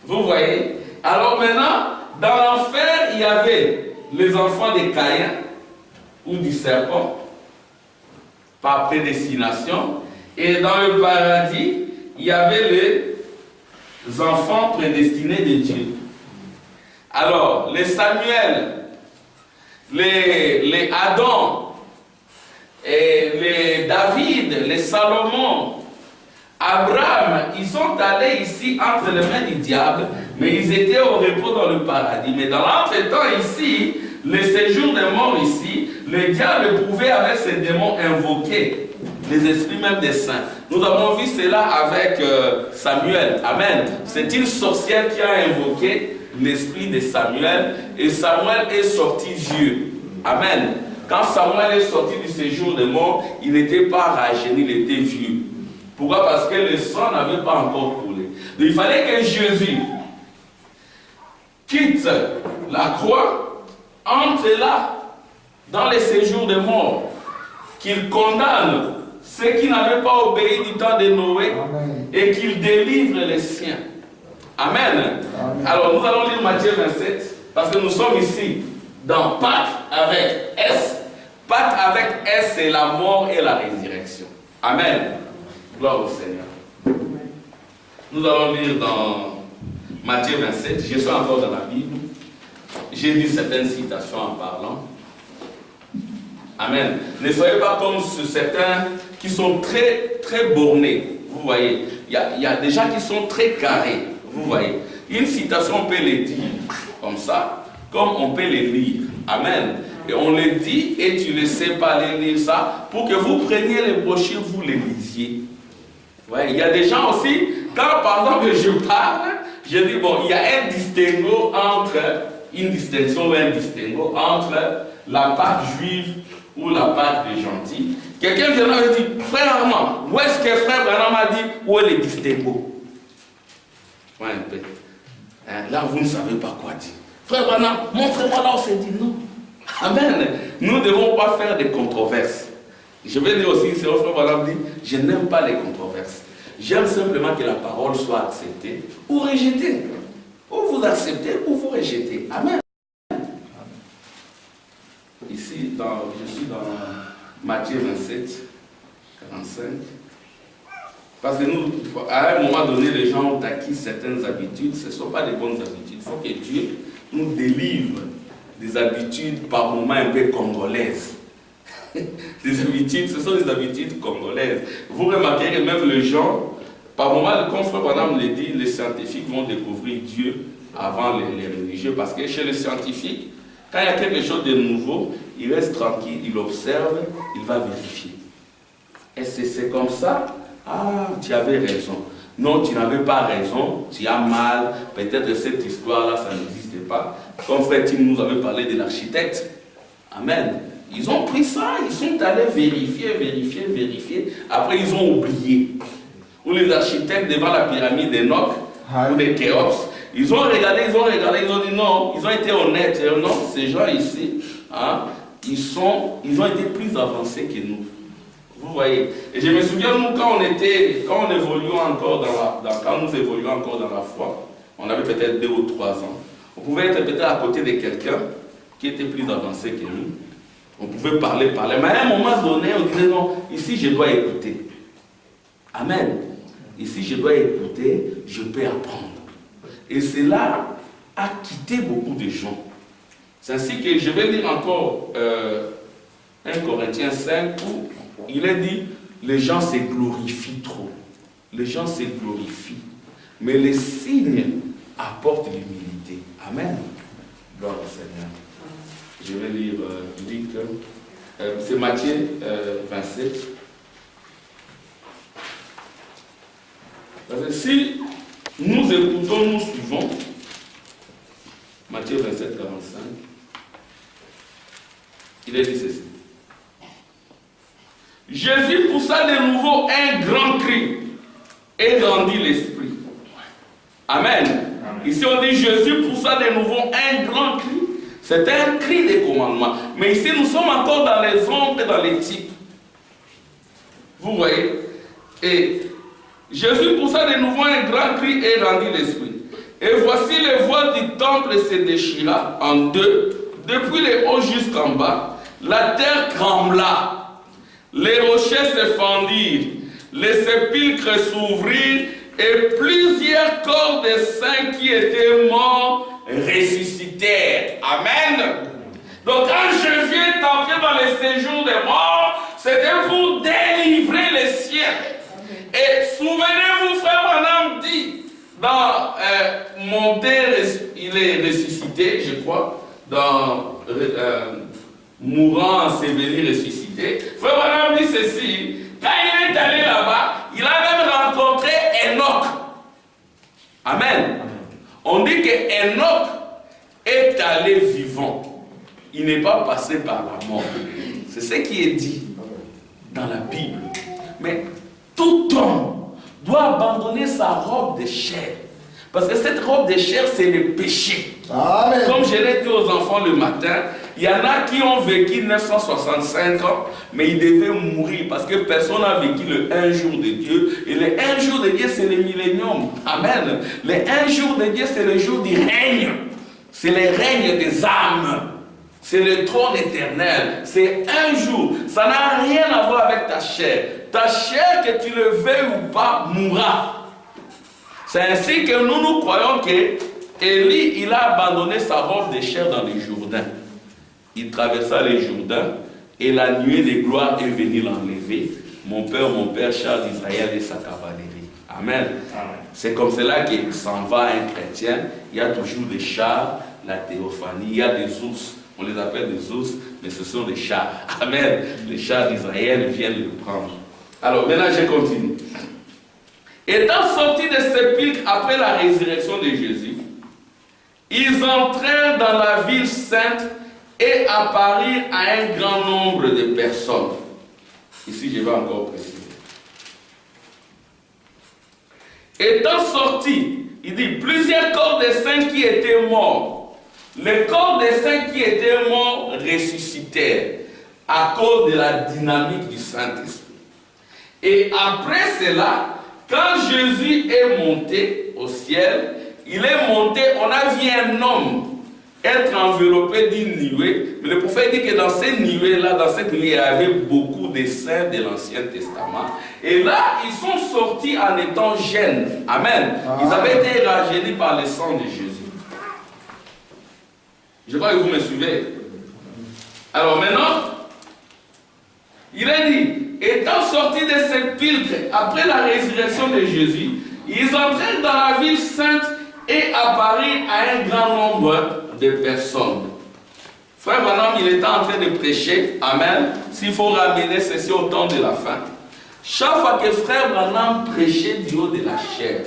Vous voyez? Alors maintenant, dans l'enfer, il y avait les enfants de Caïn ou du serpent, par prédestination. Et dans le paradis, il y avait les enfants prédestinés de Dieu. Alors, les Samuel, les Adam, et les David, les Salomon, Abraham, ils sont allés ici entre les mains du diable, mais ils étaient au repos dans le paradis. Mais dans l'entretemps ici, le séjour des morts ici, le diable pouvait avec ses démons invoquer les esprits même des saints. Nous avons vu cela avec Samuel. Amen. C'est une sorcière qui a invoqué l'esprit de Samuel et Samuel est sorti vieux. Amen. Quand Samuel est sorti du séjour des morts, il n'était pas rajeuni, il était vieux. Pourquoi? Parce que le sang n'avait pas encore coulé. Donc, il fallait que Jésus quitte la croix, entre là, dans les séjours des morts, qu'il condamne ceux qui n'avaient pas obéi du temps de Noé. Amen. Et qu'il délivre les siens. Amen. Amen. Alors nous allons lire Matthieu 27, parce que nous sommes ici dans Pâques avec S. Pâques avec S, c'est la mort et la résurrection. Amen. Gloire au Seigneur. Nous allons lire dans Matthieu 27. Je suis encore dans la Bible. J'ai dit certaines citations en parlant. Amen. Ne soyez pas comme certains qui sont très, très bornés. Vous voyez, il y a des gens qui sont très carrés. Vous voyez, une citation, on peut les dire comme ça, comme on peut les lire. Amen. Et on les dit et tu ne sais pas les lire ça pour que vous preniez les brochures, vous les lisiez. Vous voyez, il y a des gens aussi, quand par exemple je parle, je dis bon, il y a un distinguo entre, une distinction ou un distinguo entre la part juive ou la part des gentils. Quelqu'un vient là et dit, frère Armand, où est-ce que frère Branham a dit, où est le distinguo? Ouais, un peu. Là, vous ne savez pas quoi dire. Frère Branham, montrez-moi là où c'est dit non. Amen. Nous ne devons pas faire des controverses. Je vais dire aussi, c'est frère Branham dit, je n'aime pas les controverses. J'aime simplement que la parole soit acceptée ou rejetée. Ou vous acceptez ou vous rejetez. Amen. Ici, je suis dans Matthieu 27, 45. Parce que nous, à un moment donné, les gens ont acquis certaines habitudes. Ce ne sont pas des bonnes habitudes. Il faut que Dieu nous délivre des habitudes par moments un peu congolaises. Des habitudes, ce sont des habitudes congolaises. Vous remarquez que même les gens, par moments, comme Frère Branham le dit, les scientifiques vont découvrir Dieu avant les religieux. Parce que chez les scientifiques, quand il y a quelque chose de nouveau, il reste tranquille, il observe, il va vérifier. Et c'est comme ça. Ah, tu avais raison. Non, tu n'avais pas raison, tu as mal. Peut-être que cette histoire-là, ça n'existait pas. Comme Frère Tim nous avait parlé de l'architecte. Amen. Ils ont pris ça, ils sont allés vérifier. Après, ils ont oublié. Ou les architectes devant la pyramide d'Enoch, ou des Khéops, Ils ont regardé, ils ont dit non, ils ont été honnêtes. Non, ces gens ici, hein, ils ont été plus avancés que nous. Vous voyez. Et je me souviens, nous, quand nous évoluions encore dans la foi, on avait peut-être 2 ou 3 ans. On pouvait être peut-être à côté de quelqu'un qui était plus avancé que nous. On pouvait parler. Mais à un moment donné, on disait non, ici je dois écouter. Amen. Ici je dois écouter, je peux apprendre. Et cela a quitté beaucoup de gens. C'est ainsi que je vais lire encore 1 Corinthiens 5 où il est dit, les gens se glorifient trop. Les gens se glorifient. Mais les signes apportent l'humilité. Amen. Gloire au Seigneur. Je vais lire Luc. C'est Matthieu 27. Parce que si nous écoutons, nous suivons. Matthieu 27, 45. Il est dit ceci. Jésus poussa de nouveau un grand cri et rendit l'esprit. Amen. Amen. Ici on dit Jésus poussa de nouveau un grand cri. C'est un cri de commandement. Mais ici nous sommes encore dans les ombres et dans les types. Vous voyez? Et Jésus poussa de nouveau un grand cri et rendit l'esprit. Et voici le voile du temple se déchira en deux, depuis les hauts jusqu'en bas. La terre trembla. Les rochers se fendirent, les sépulcres s'ouvrirent et plusieurs corps des saints qui étaient morts ressuscitèrent. Amen. Donc quand Jésus est entré dans les séjours des morts, c'était pour délivrer les siens. Et souvenez-vous, frère Branham dit, dans il est ressuscité, je crois, dans mourant, enseveli, ressuscité. Frère Branham dit ceci, quand il est allé là-bas, il a même rencontré Enoch. Amen. On dit que Enoch est allé vivant. Il n'est pas passé par la mort. C'est ce qui est dit dans la Bible. Mais tout homme doit abandonner sa robe de chair. Parce que cette robe de chair, c'est le péché. Amen. Comme je l'ai dit aux enfants le matin, il y en a qui ont vécu 965 ans, mais ils devaient mourir parce que personne n'a vécu le un jour de Dieu. Et le un jour de Dieu, c'est le millénium. Amen. Le un jour de Dieu, c'est le jour du règne. C'est le règne des âmes. C'est le trône éternel. C'est un jour. Ça n'a rien à voir avec ta chair. Ta chair, que tu le veuilles ou pas, mourra. C'est ainsi que nous croyons que Élie, il a abandonné sa robe de chair dans le Jourdain. Il traversa le Jourdain et la nuée de gloire est venue l'enlever. Mon père, char d'Israël et sa cavalerie. Amen. Amen. C'est comme cela que s'en va un chrétien. Il y a toujours des chars, la théophanie, il y a des ours. On les appelle des ours, mais ce sont des chars. Amen. Les chars d'Israël viennent le prendre. Alors maintenant je continue. Étant sortis des sépulcres après la résurrection de Jésus, ils entrèrent dans la ville sainte et apparurent à un grand nombre de personnes. Ici, je vais encore préciser. Étant sortis, il dit, plusieurs corps des saints qui étaient morts. Les corps des saints qui étaient morts ressuscitèrent à cause de la dynamique du Saint-Esprit. Et après cela, quand Jésus est monté au ciel, il est monté, on a vu un homme être enveloppé d'une nuée. Mais le prophète dit que dans cette nuée-là, il y avait beaucoup de saints de l'Ancien Testament. Et là, ils sont sortis en étant jeunes. Amen. Ils avaient été rajeunis par le sang de Jésus. Je crois que vous me suivez. Alors maintenant, il est dit, étant sortis des sépulcres après la résurrection de Jésus, ils entrèrent dans la ville sainte et apparurent à un grand nombre de personnes. Frère Branham, il était en train de prêcher. Amen. S'il faut ramener ceci au temps de la fin. Chaque fois que Frère Branham prêchait du haut de la chair,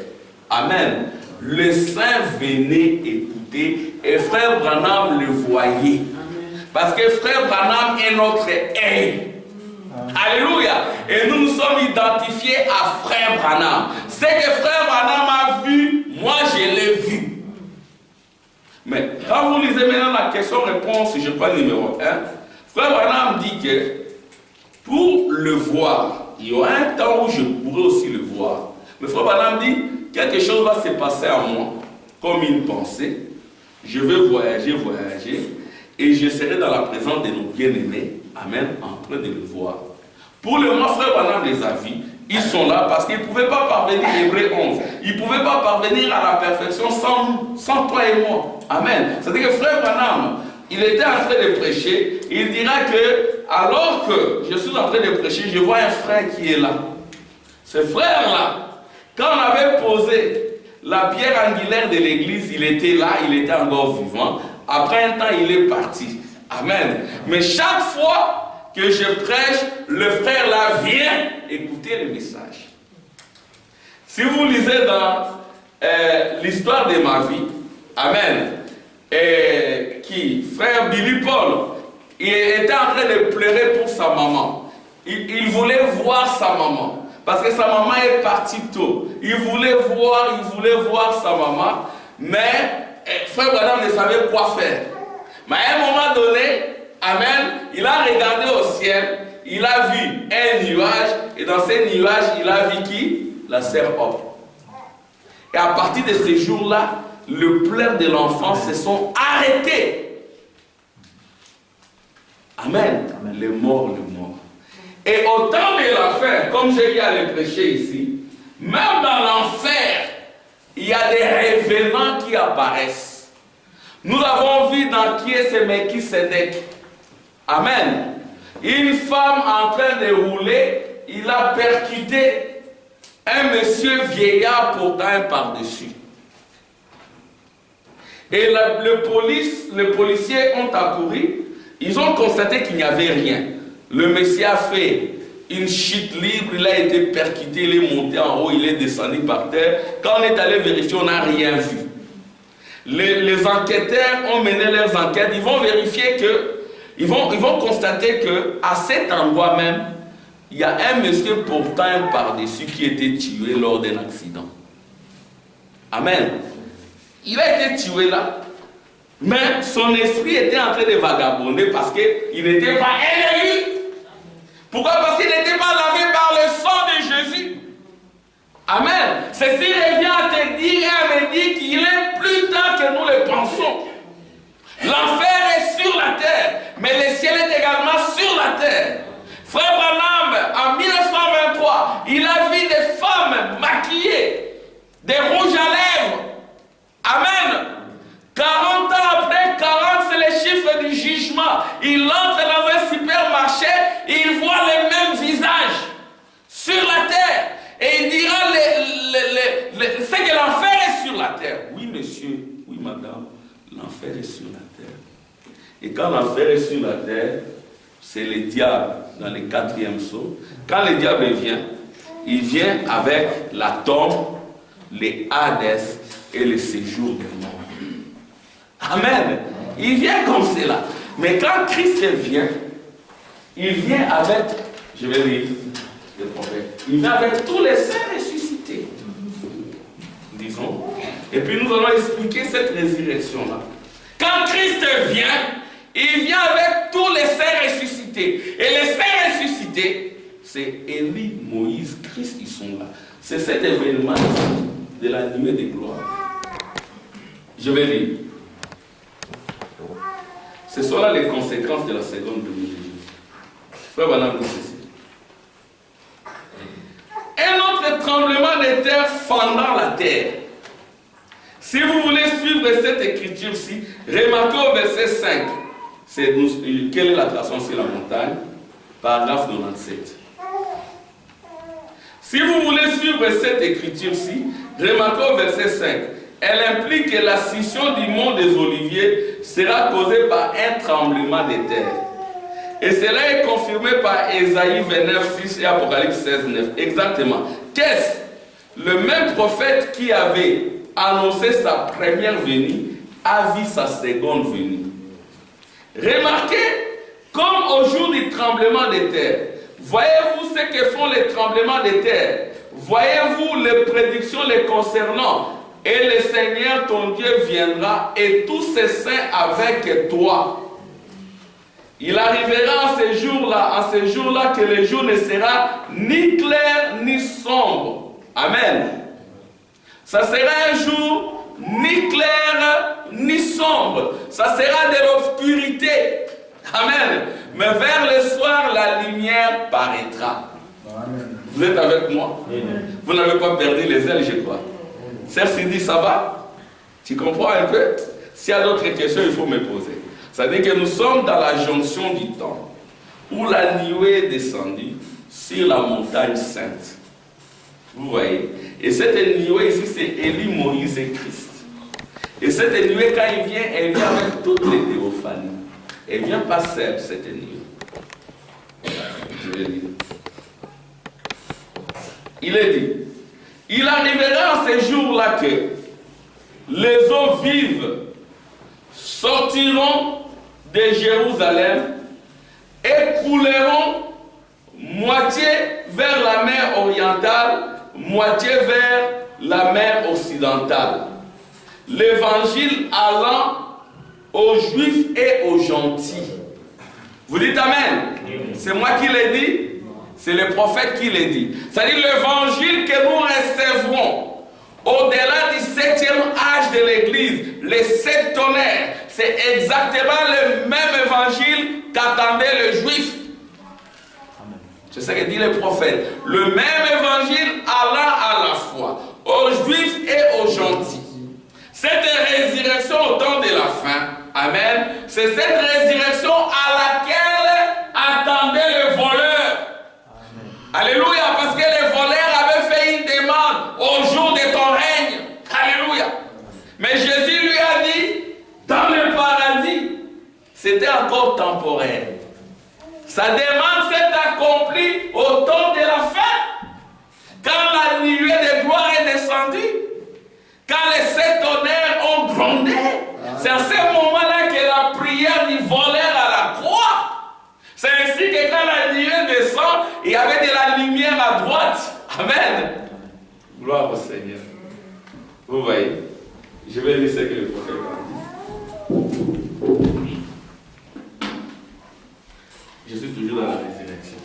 Amen, les saints venaient écouter et Frère Branham le voyait. Parce que Frère Branham est notre œil. Alléluia. Et nous nous sommes identifiés à Frère Branham. Ce que Frère Branham a vu, moi je l'ai vu. question-réponse, je crois, numéro 1. Frère Branham dit que pour le voir, il y aura un temps où je pourrai aussi le voir. Mais Frère Branham dit, quelque chose va se passer à moi, comme une pensée. Je vais voyager, et je serai dans la présence de nos bien-aimés, amen, en train de le voir. Pour le moment, Frère Branham les a vus, ils sont là parce qu'ils ne pouvaient pas parvenir, Hébreux 11, ils ne pouvaient pas parvenir à la perfection sans toi et moi. Amen. C'est-à-dire que Frère Branham, il était en train de prêcher, il dira que, alors que je suis en train de prêcher, je vois un frère qui est là. Ce frère-là, quand on avait posé la pierre angulaire de l'église, il était là, il était encore vivant. Après un temps, il est parti. Amen. Mais chaque fois que je prêche, le frère là vient écouter le message. Si vous lisez dans l'histoire de ma vie, amen, frère Billy Paul, il était en train de pleurer pour sa maman. Il voulait voir sa maman. Parce que sa maman est partie tôt. Il voulait voir sa maman. Mais frère Branham ne savait quoi faire. Mais à un moment donné, amen, il a regardé au ciel. Il a vu un nuage. Et dans ce nuage, il a vu qui? La sœur Hope. Et à partir de ce jour-là, le pleurs de l'enfant se sont arrêtés. Amen. Le mort. Et au temps de l'enfer, comme j'ai eu à le prêcher ici, même dans l'enfer, il y a des révélements qui apparaissent. Nous avons vu dans qui est ce Melchisédek. Amen. Une femme en train de rouler, il a percuté un monsieur vieillard portant un par-dessus. Et les policiers ont accouru, ils ont constaté qu'il n'y avait rien. Le Messie a fait une chute libre, il a été percuté, il est monté en haut, il est descendu par terre. Quand on est allé vérifier, on n'a rien vu. Les enquêteurs ont mené leurs enquêtes, ils vont vérifier que, ils vont constater qu'à cet endroit même, il y a un monsieur portant un par-dessus qui a été tué lors d'un accident. Amen. Il a été tué là, mais son esprit était en train de vagabonder parce qu'il n'était pas élevé. Pourquoi? Parce qu'il n'était pas lavé par le sang de Jésus. Amen. Ceci revient à te dire et à me dire qu'il est plus tard que nous le pensons. L'enfer est sur la terre, mais le ciel est également sur la terre. Frère Branham, en 1923, il a vu des femmes maquillées, des rouges à lèvres. Amen. 40 ans après, 40 c'est le chiffre du jugement. Il entre dans un supermarché et il voit les mêmes visages sur la terre. Et il dira c'est que l'enfer est sur la terre. Oui monsieur, oui madame, l'enfer est sur la terre. Et quand l'enfer est sur la terre, c'est le diable dans le 4e psaume. Quand le diable vient, il vient avec la tombe, les Hadès et le séjour des morts. Amen. Il vient comme cela. Mais quand Christ vient, il vient avec, je vais lire le prophète, il vient avec tous les saints ressuscités. Disons. Et puis nous allons expliquer cette résurrection-là. Quand Christ vient, il vient avec tous les saints ressuscités. Et les saints ressuscités, c'est Élie, Moïse, Christ, ils sont là. C'est cet événement de la nuée de gloire. Je vais lire. Ce sont là les conséquences de la seconde venue de Jésus. Frère Branham dit ceci. Un autre tremblement de terre fendant la terre. Si vous voulez suivre cette écriture-ci, remarquez au verset 5. Quelle est la traçon sur la montagne? Paragraphe 97. Si vous voulez suivre cette écriture-ci, remarquez au verset 5. Elle implique que la scission du mont des Oliviers sera causée par un tremblement de terre. Et cela est confirmé par Ésaïe 29, 6 et Apocalypse 16, 9. Exactement. Qu'est-ce? Le même prophète qui avait annoncé sa première venue a vu sa seconde venue. Remarquez, comme au jour du tremblement de terre, voyez-vous ce que font les tremblements de terre? Voyez-vous les prédictions les concernant? et le Seigneur ton Dieu viendra et tous ses saints avec toi. Il arrivera en ces jours-là, que le jour ne sera ni clair ni sombre. Amen. Ça sera un jour ni clair ni sombre. Ça sera de l'obscurité. Amen. Mais vers le soir, la lumière paraîtra. Amen. Vous êtes avec moi? Amen. Vous n'avez pas perdu les ailes, je crois. Sœur Cindy, ça va? Tu comprends un peu? S'il y a d'autres questions, il faut me poser. Ça veut dire que nous sommes dans la jonction du temps où la nuée est descendue sur la montagne sainte. Vous voyez? Et cette nuée ici, c'est Élie, Moïse et Christ. Et cette nuée, quand elle vient avec toutes les théophanies. Elle vient pas seule, cette nuée. Je vais lire. Il est dit, il arrivera en ces jours-là que les eaux vives sortiront de Jérusalem et couleront moitié vers la mer orientale, moitié vers la mer occidentale. L'évangile allant aux juifs et aux gentils. Vous dites Amen? C'est moi qui l'ai dit? C'est le prophète qui l'a dit. C'est-à-dire l'évangile que nous recevrons au-delà du 7e âge de l'Église, les 7 tonnerres, c'est exactement le même évangile qu'attendait le juif. C'est ce que dit le prophète. Le même évangile allant à la fois aux juifs et aux gentils. Cette résurrection au temps de la fin, amen, c'est cette résurrection à laquelle attendait le voleur. Alléluia, parce que les voleurs avaient fait une demande au jour de ton règne. Alléluia. Mais Jésus lui a dit, dans le paradis, c'était encore temporaire. Sa demande s'est accomplie au temps de la fin. Quand la nuée de gloire est descendue, quand les 7 tonnerres ont grondé, c'est à ce moment-là que la prière du voleur à la croix. C'est ainsi que quand la nuée descend, il y avait de la lumière à droite. Amen. Gloire au Seigneur. Vous voyez, je vais lire ce que le prophète a dit. Je suis toujours dans la résurrection.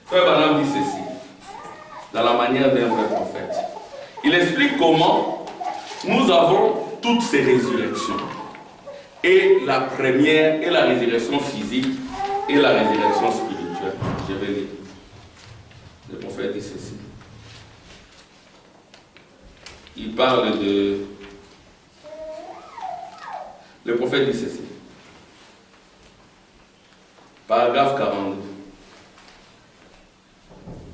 Frère Branham dit ceci, dans la manière d'un vrai prophète. Il explique comment nous avons toutes ces résurrections. Et la première est la résurrection physique et la résurrection spirituelle. Je vais lire. Le prophète dit ceci. Il parle de... Le prophète dit ceci. Paragraphe 42.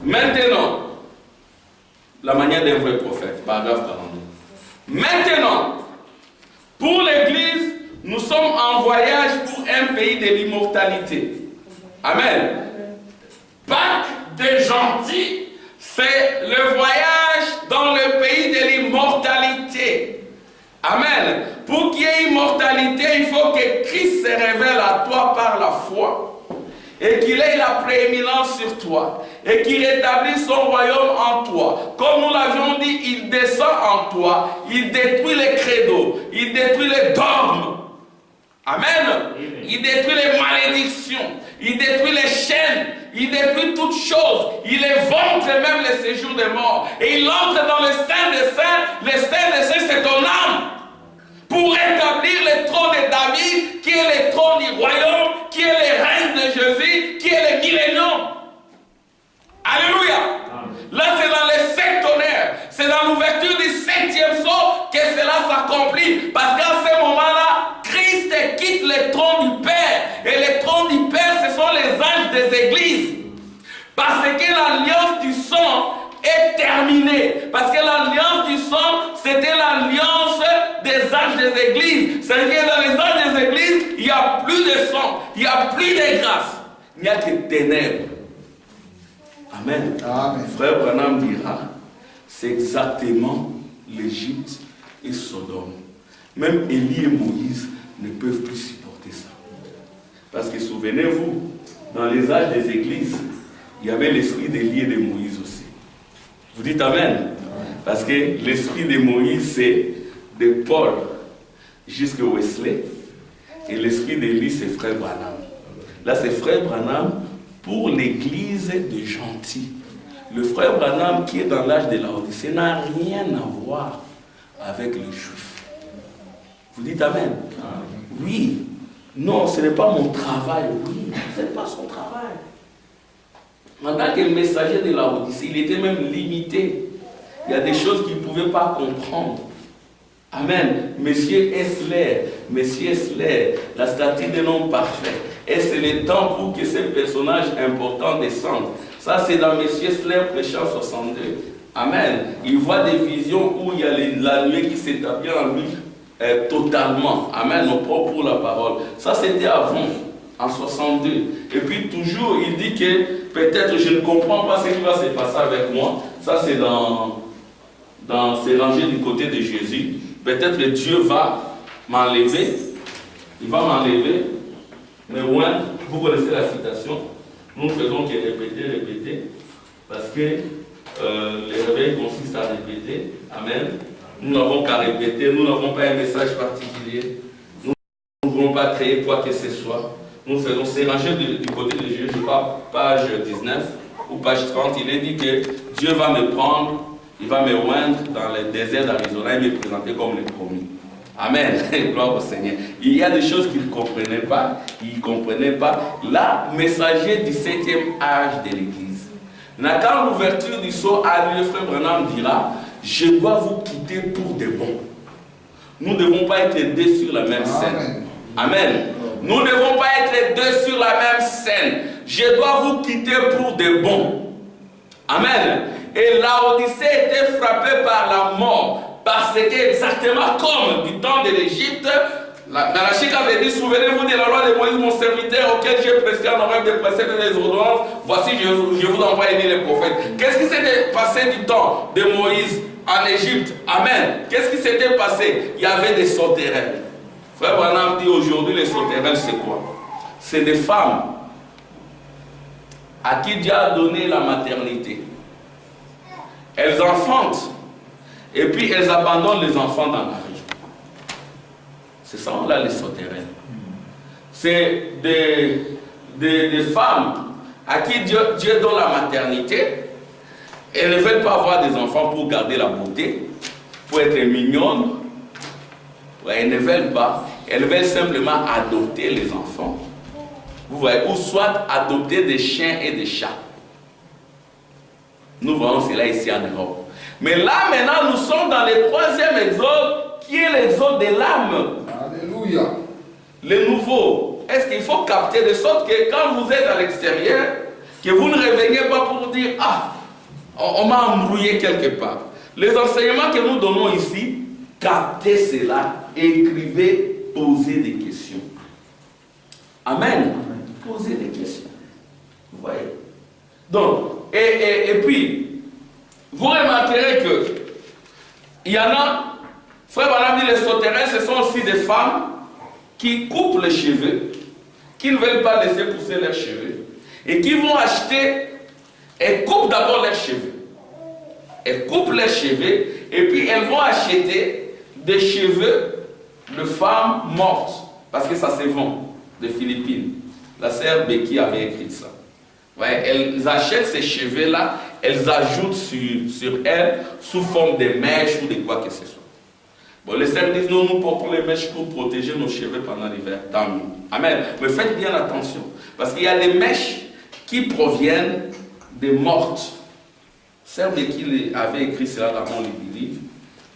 Maintenant, la manière d'un vrai prophète, paragraphe 42. Maintenant, pour l'Église, nous sommes en voyage pour un pays de l'immortalité. Amen. Pâques des gentils, c'est le voyage dans le pays de l'immortalité. Amen. Pour qu'il y ait immortalité, il faut que Christ se révèle à toi par la foi. Et qu'il ait la prééminence sur toi. Et qu'il rétablisse son royaume en toi. Comme nous l'avions dit, il descend en toi. Il détruit les credos. Il détruit les dogmes. Amen. Il détruit les malédictions. Il détruit les chaînes. Il détruit toutes choses. Il évente même les séjours des morts. Et il entre dans le sein des saints. Le sein des saints, c'est ton âme. Pour établir le trône de David, qui est le trône du royaume, qui est le règne de Jésus, qui est le millénium. Alléluia. Là, c'est dans les 7 tonnerres. C'est dans l'ouverture du 7e sceau que cela s'accomplit. Parce qu'à ce moment-là, Christ quitte le trône du Père. Et le trône du Père, ce sont les anges des églises. Parce que l'alliance du sang est terminée. Parce que l'alliance du sang, c'était l'alliance des âges des églises. C'est-à-dire que dans les âges des églises, il n'y a plus de sang, il n'y a plus de grâce, il n'y a que ténèbres. Amen. Amen. Frère Branham dira, c'est exactement l'Égypte et Sodome. Même Élie et Moïse ne peuvent plus supporter ça. Parce que souvenez-vous, dans les âges des églises, il y avait l'esprit d'Élie et de Moïse aussi. Vous dites Amen. Parce que l'esprit de Moïse, c'est de Paul jusqu'à Wesley. Et l'esprit d'Élie, c'est frère Branham. Là, c'est frère Branham pour l'église de gentils. Le frère Branham qui est dans l'âge de l'Odyssée n'a rien à voir avec les Juifs. Vous dites Amen? Oui. Non, ce n'est pas mon travail. Oui, ce n'est pas son travail. En tant que messager de l'Odyssée, il était même limité. Il y a des choses qu'il ne pouvait pas comprendre. Amen. Monsieur Esler, la statue de l'homme parfait. Et c'est le temps pour que ces personnages importants descendent. Ça, c'est dans Monsieur Esler, Péchant 62. Amen. Il voit des visions où il y a la nuée qui s'établit en lui totalement. Amen. Au propre pour la parole. Ça, c'était avant, en 62. Et puis, toujours, il dit que peut-être je ne comprends pas ce qui va se passer avec moi. Ça, c'est dans ces rangées du côté de Jésus. Peut-être que Dieu va m'enlever. Il va m'enlever. Mais ouais, vous connaissez la citation. Nous ne faisons que répéter. Parce que le réveil consiste à répéter. Amen. Nous n'avons qu'à répéter. Nous n'avons pas un message particulier. Nous ne voulons pas créer quoi que ce soit. Nous faisons ces rangées du côté de Jésus. Je crois, page 19 ou page 30. Il est dit que Dieu va me prendre. Il va me oindre dans le désert d'Arizona et me présenter comme le promis. Amen. Gloire au Seigneur. Il y a des choses qu'ils ne comprenaient pas. Ils ne comprenaient pas. Là, messager du 7e âge de l'Église. Quand l'ouverture du sceau a lieu, frère Branham dira, je dois vous quitter pour de bon. Nous ne devons pas être deux sur la même scène. Amen. Nous ne devons pas être deux sur la même scène. Je dois vous quitter pour de bon. Amen. Et l'Odyssée était frappée par la mort, parce que exactement comme du temps de l'Égypte, l'Anarchique avait dit, souvenez-vous de la loi de Moïse, mon serviteur, auquel j'ai prescrit en horaire des préceptes et des ordonnances, voici je vous envoie aider les prophètes. Qu'est-ce qui s'était passé du temps de Moïse en Égypte? Amen. Qu'est-ce qui s'était passé? Il y avait des sauterelles. Frère Branham dit aujourd'hui, les sauterelles, c'est quoi? C'est des femmes à qui Dieu a donné la maternité. Elles enfantent et puis elles abandonnent les enfants dans la rue. C'est ça là les sauterelles. C'est des femmes à qui Dieu donne la maternité. Elles ne veulent pas avoir des enfants pour garder la beauté, pour être mignonnes. Ouais, elles ne veulent pas. Elles veulent simplement adopter les enfants. Vous voyez, ou soit adopter des chiens et des chats. Nous voyons cela ici en Europe. Mais là, maintenant, nous sommes dans le 3e exode, qui est l'exode de l'âme. Alléluia. Le nouveau. Est-ce qu'il faut capter de sorte que quand vous êtes à l'extérieur, que vous ne réveillez pas pour dire, ah, on m'a embrouillé quelque part. Les enseignements que nous donnons ici, captez cela, écrivez, posez des questions. Amen. Posez des questions. Vous voyez? Donc, et puis, vous remarquerez que il y en a, frère Branham dit, les sauterelles, ce sont aussi des femmes qui coupent les cheveux, qui ne veulent pas laisser pousser leurs cheveux, et qui vont acheter, elles coupent d'abord leurs cheveux. Elles coupent leurs cheveux, et puis elles vont acheter des cheveux de femmes mortes, parce que ça se vend, des Philippines. La sœur Becky avait écrit ça. Ouais, elles achètent ces cheveux-là, elles ajoutent sur elles sous forme de mèches ou de quoi que ce soit. Bon, les sœurs disent, non, nous portons les mèches pour protéger nos cheveux pendant l'hiver. Tant mieux. Amen. Mais faites bien attention, parce qu'il y a des mèches qui proviennent des mortes. Sœur Becky avait écrit cela dans mon livre,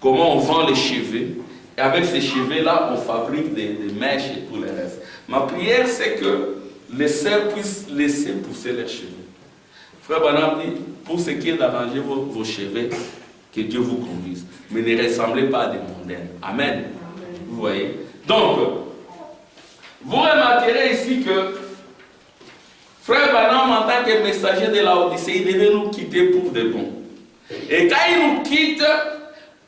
comment on vend les cheveux, et avec ces cheveux-là, on fabrique des mèches et tout le reste. Ma prière, c'est que les sœurs puissent laisser pousser leurs cheveux. Frère Branham dit, pour ce qui est d'arranger vos cheveux, que Dieu vous conduise. Mais ne ressemblez pas à des mondaines. Amen. Amen. Vous voyez? Donc, vous remarquerez ici que Frère Branham, en tant que messager de la Odyssée, il devait nous quitter pour de bon. Et quand il nous quitte,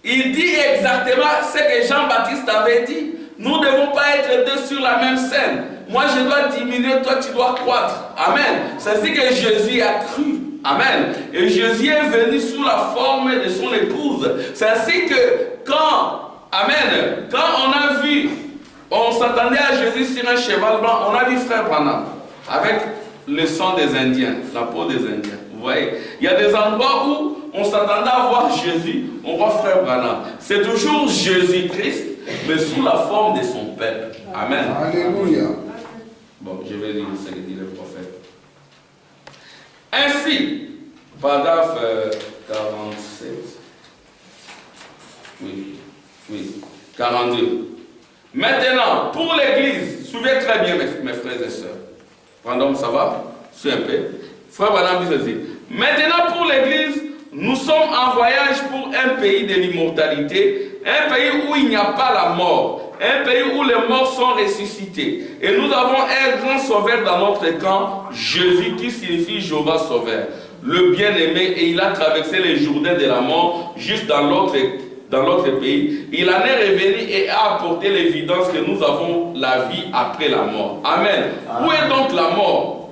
il dit exactement ce que Jean-Baptiste avait dit. Nous ne devons pas être deux sur la même scène. Moi, je dois diminuer, toi, tu dois croître. Amen. C'est ainsi que Jésus a cru. Amen. Et Jésus est venu sous la forme de son épouse. 12. C'est ainsi que quand on s'attendait à Jésus sur un cheval blanc, on a vu Frère Branham avec le sang des Indiens, la peau des Indiens. Vous voyez, il y a des endroits où on s'attendait à voir Jésus, on voit Frère Branham. C'est toujours Jésus-Christ, mais sous la forme de son peuple. Amen. Alléluia. Bon, je vais lire ce que dit le prophète. Ainsi, paragraphe 47. Oui, 42. Maintenant, pour l'Église, suivez très bien mes frères et sœurs. Pendant ça va? C'est un peu. Frère Branham dit ceci. Maintenant, pour l'Église, nous sommes en voyage pour un pays de l'immortalité, un pays où il n'y a pas la mort, un pays où les morts sont ressuscités. Et nous avons un grand sauveur dans notre camp, Jésus, qui signifie Jéhovah Sauveur, le bien-aimé, et il a traversé les Jourdains de la mort juste dans l'autre pays. Il en est revenu et a apporté l'évidence que nous avons la vie après la mort. Amen. Où est donc la mort?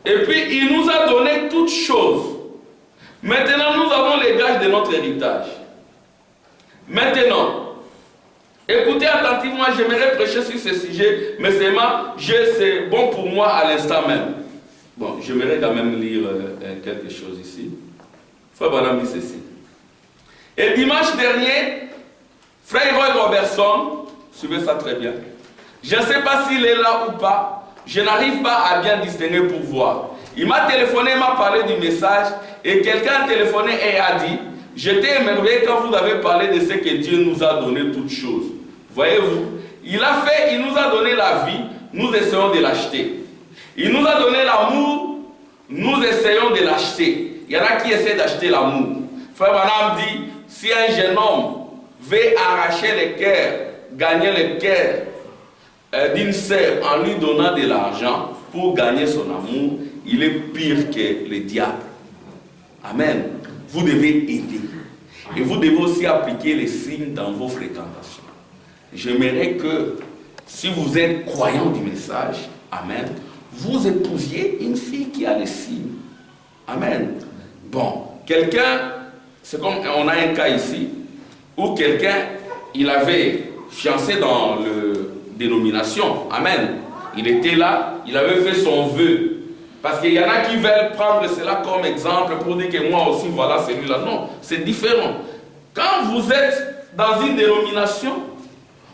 Et puis il nous a donné toutes choses. Maintenant nous avons les gages de notre héritage. Maintenant, écoutez attentivement, j'aimerais prêcher sur ce sujet, mais c'est bon pour moi à l'instant même. Bon, j'aimerais quand même lire quelque chose ici. Frère Branham dit ceci. Et dimanche dernier, Frère Roy Robertson, suivez ça très bien, je ne sais pas s'il est là ou pas, je n'arrive pas à bien distinguer pour voir. Il m'a téléphoné, il m'a parlé du message, et quelqu'un a téléphoné et a dit, j'étais émerveillé quand vous avez parlé de ce que Dieu nous a donné toutes choses. Voyez-vous, il nous a donné la vie, nous essayons de l'acheter. Il nous a donné l'amour, nous essayons de l'acheter. Il y en a qui essaient d'acheter l'amour. Frère Branham dit, si un jeune homme veut arracher le cœur, gagner le cœur d'une sœur en lui donnant de l'argent pour gagner son amour, il est pire que le diable. Amen. Vous devez aider. Et vous devez aussi appliquer les signes dans vos fréquentations. J'aimerais que, si vous êtes croyant du message, amen, vous épousiez une fille qui a les signes. Amen. Bon, quelqu'un, c'est comme on a un cas ici, où quelqu'un, il avait fiancé dans le dénomination. Amen. Il était là, il avait fait son vœu. Parce qu'il y en a qui veulent prendre cela comme exemple pour dire que moi aussi, voilà celui-là. Non, c'est différent. Quand vous êtes dans une dénomination,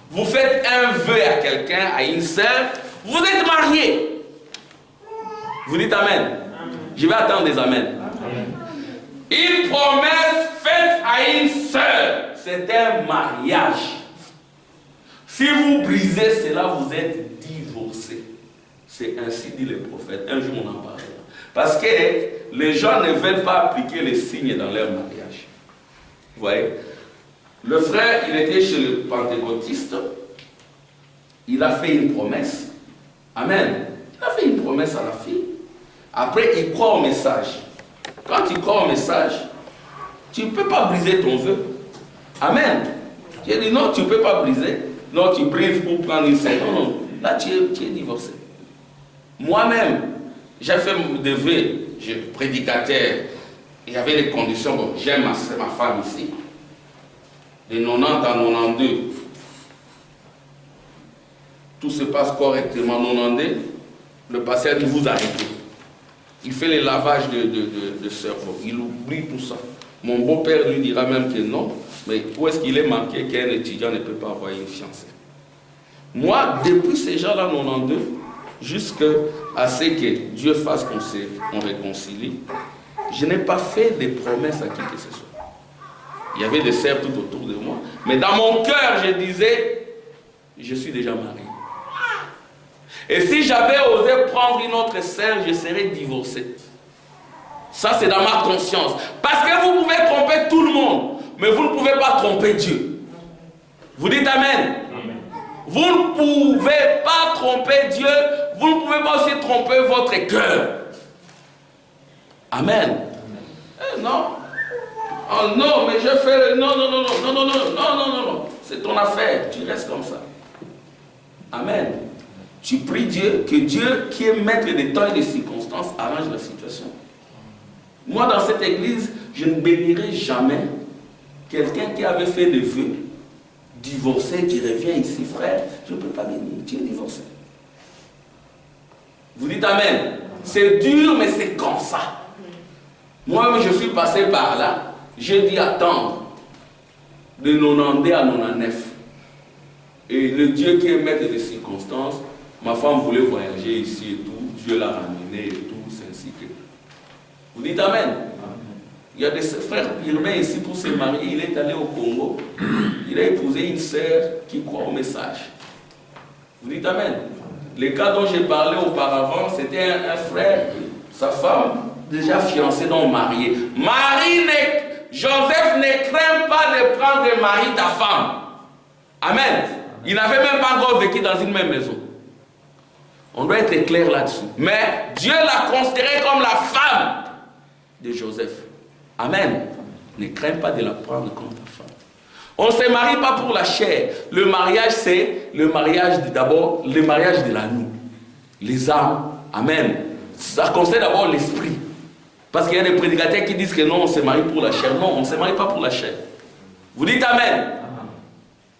vous faites un vœu à quelqu'un, à une sœur, vous êtes marié. Vous dites Amen. Je vais attendre des Amen. Une promesse faite à une sœur, c'est un mariage. Si vous brisez cela, vous êtes divorcé. C'est ainsi dit le prophète. Un jour, on en parlera. Parce que les gens ne veulent pas appliquer les signes dans leur mariage. Vous voyez? Le frère, il était chez le pentecôtiste. Il a fait une promesse. Amen. Il a fait une promesse à la fille. Après, il croit au message. Quand tu crois au message, tu ne peux pas briser ton vœu. Amen. J'ai dit non, tu ne peux pas briser. Non, tu brises pour prendre une scène. Non, non. Là, tu es divorcé. Moi-même, j'ai fait des vœux, je prédicateur, il y avait les conditions, bon, j'aime ma femme ici, de 90 à 92, tout se passe correctement, 92, le pasteur dit vous arrêtez. Il fait les lavages de cerveau, il oublie tout ça. Mon beau-père lui dira même que non, mais où est-ce qu'il est marqué qu'un étudiant ne peut pas avoir une fiancée? Moi, depuis ces gens-là, 92, jusqu'à ce que Dieu fasse qu'on réconcilie, je n'ai pas fait de promesses à qui que ce soit. Il y avait des sœurs tout autour de moi, mais dans mon cœur, je disais, je suis déjà marié. Et si j'avais osé prendre une autre sœur, je serais divorcé. Ça, c'est dans ma conscience. Parce que vous pouvez tromper tout le monde, mais vous ne pouvez pas tromper Dieu. Vous dites Amen. Vous ne pouvez pas tromper Dieu, vous ne pouvez pas aussi tromper votre cœur. Amen. Non. Oh non, mais je fais... Non. C'est ton affaire, tu restes comme ça. Amen. Tu pries Dieu, que Dieu, qui est maître des temps et des circonstances, arrange la situation. Moi, dans cette église, je ne bénirai jamais Quelqu'un qui avait fait des vœux, divorcé, qui revient ici, frère, je ne peux pas venir, tu es divorcé. Vous dites Amen. C'est dur, mais c'est comme ça. Moi, je suis passé par là. J'ai dit attendre de 90 à 99. Et le Dieu qui est maître des circonstances, ma femme voulait voyager ici et tout. Dieu l'a ramené et tout, c'est ainsi que. Vous dites Amen. Il y a des frères urbains ici pour se marier. Il est allé au Congo. Il a épousé une sœur qui croit au message. Vous dites Amen. Les cas dont j'ai parlé auparavant, c'était un frère, sa femme, déjà fiancée, donc mariée. Joseph ne craint pas de prendre Marie, ta femme. Amen. Il n'avait même pas encore vécu dans une même maison. On doit être clair là-dessus. Mais Dieu l'a considérée comme la femme de Joseph. Amen. Ne crains pas de la prendre comme ta femme. On ne se marie pas pour la chair. Le mariage, c'est le mariage d'abord, le mariage de la nous. Les âmes. Amen. Ça concerne d'abord l'esprit. Parce qu'il y a des prédicateurs qui disent que non, on se marie pour la chair. Non, on ne se marie pas pour la chair. Vous dites Amen.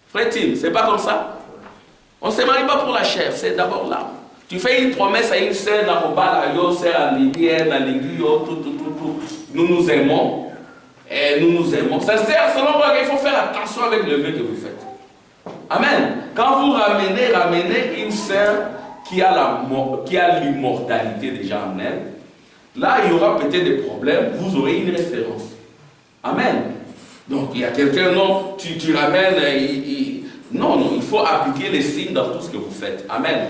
Frère Tim, c'est pas comme ça. On ne se marie pas pour la chair, c'est d'abord l'âme. Tu fais une promesse à une sœur, nous nous aimons. Et nous nous aimons. Ça sert selon moi qu'il faut faire attention avec le vœu que vous faites. Amen. Quand vous ramenez une sœur qui a l'immortalité déjà en elle, là il y aura peut-être des problèmes, vous aurez une référence. Amen. Donc il y a quelqu'un, non, tu ramènes, non, il faut appliquer les signes dans tout ce que vous faites. Amen.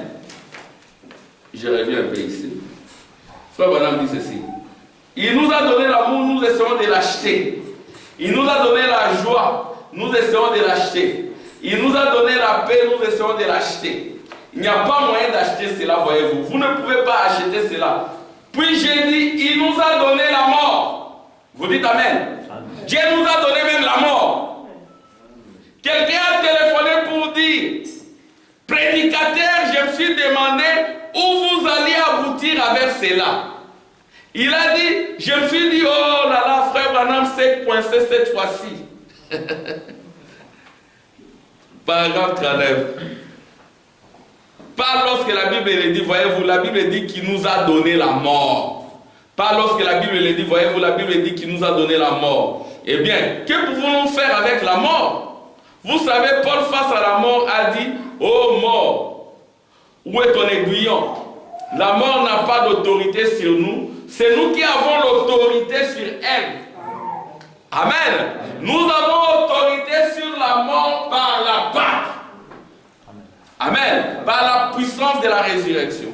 Je reviens un peu ici. Frère Branham dit ceci. Il nous a donné l'amour, nous essayons de l'acheter. Il nous a donné la joie, nous essayons de l'acheter. Il nous a donné la paix, nous essayons de l'acheter. Il n'y a pas moyen d'acheter cela, voyez-vous. Vous ne pouvez pas acheter cela. Puis j'ai dit, il nous a donné la mort. Vous dites Amen. Dieu nous a donné même la mort. Quelqu'un a téléphoné pour dire, prédicateur, je me suis demandé où vous alliez aboutir avec cela. Il a dit, je me suis dit, oh là là, frère Branham s'est coincé cette fois-ci. Paragraphe 39. Pas lorsque la Bible le dit, voyez-vous, la Bible dit qu'il nous a donné la mort. Pas lorsque la Bible le dit, voyez-vous, la Bible dit qu'il nous a donné la mort. Eh bien, que pouvons-nous faire avec la mort? Vous savez, Paul face à la mort a dit, oh mort, où est ton aiguillon? La mort n'a pas d'autorité sur nous. C'est nous qui avons l'autorité sur elle. Amen. Nous avons autorité sur la mort par la Pâque. Amen. Par la puissance de la résurrection.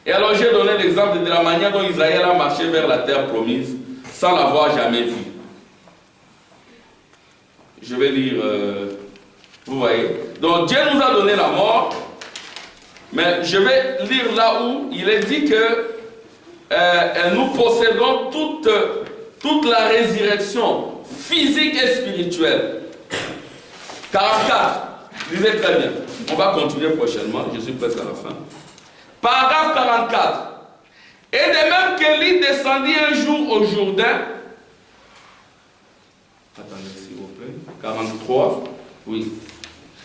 Et alors j'ai donné l'exemple de la manière dont Israël a marché vers la terre promise sans l'avoir jamais vue. Je vais lire, vous voyez. Donc Dieu nous a donné la mort. Mais je vais lire là où il est dit que nous possédons toute la résurrection physique et spirituelle. 44. Lisez très bien. On va continuer prochainement. Je suis presque à la fin. Paragraphe 44. Et de même qu'Élie descendit un jour au Jourdain. Attendez s'il vous plaît. 43. Oui.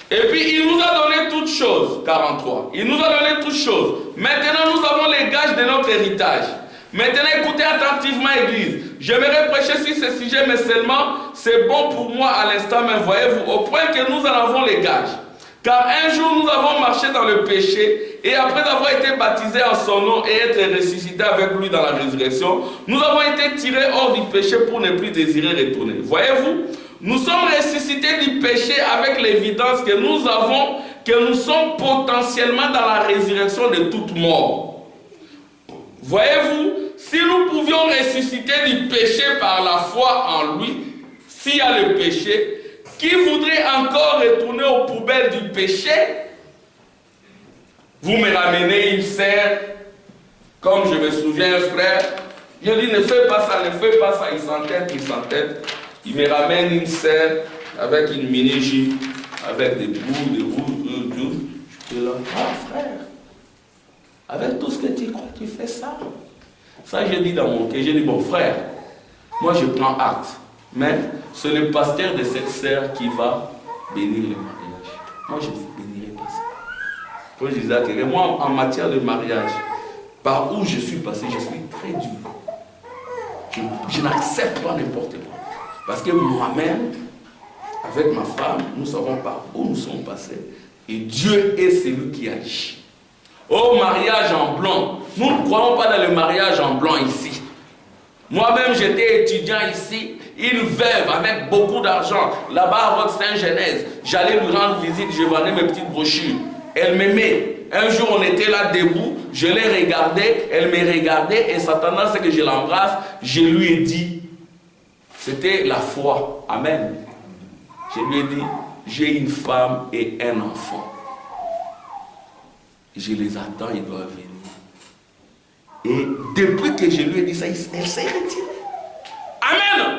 Et puis il nous a donné toutes choses. 43. Il nous a donné toutes choses. Maintenant nous avons les gages de notre héritage. Maintenant écoutez attentivement Église. J'aimerais prêcher sur ce sujet, mais seulement c'est bon pour moi à l'instant même, voyez-vous, au point que nous en avons les gages. Car un jour nous avons marché dans le péché, et après avoir été baptisés en son nom et être ressuscités avec lui dans la résurrection, nous avons été tirés hors du péché pour ne plus désirer retourner. Voyez-vous, nous sommes ressuscités du péché avec l'évidence que nous sommes potentiellement dans la résurrection de toute mort. Voyez-vous, si nous pouvions ressusciter du péché par la foi en lui, s'il y a le péché, qui voudrait encore retourner aux poubelles du péché? Vous me ramenez une sœur, comme je me souviens un frère, je dis ne fais pas ça, il s'entête. Il me ramène une sœur avec une mini-jupe, avec des bouts, je dis là, ah frère, avec tout ce que tu crois, tu fais ça. Ça, j'ai dit dans mon cœur, j'ai dit, bon frère, moi je prends acte. Mais c'est le pasteur de cette sœur qui va bénir le mariage. Moi, je ne bénirai pas ça. Comme je disais à quelqu'un, moi, en matière de mariage, par où je suis passé, je suis très dur. Je n'accepte pas n'importe quoi. Parce que moi-même, avec ma femme, nous savons par où nous sommes passés. Et Dieu est celui qui agit. Au mariage en blanc, nous ne croyons pas dans le mariage en blanc ici. Moi-même, j'étais étudiant ici, une veuve avec beaucoup d'argent, là-bas à Roque-Saint-Genèse. J'allais lui rendre visite, je vendais mes petites brochures. Elle m'aimait. Un jour, on était là debout, je l'ai regardée, elle me regardait, et s'attendant à ce que je l'embrasse, je lui ai dit, c'était la foi. Amen. Je lui ai dit, j'ai une femme et un enfant. Je les attends, ils doivent venir. Et depuis que je lui ai dit ça, elle s'est retirée. Amen.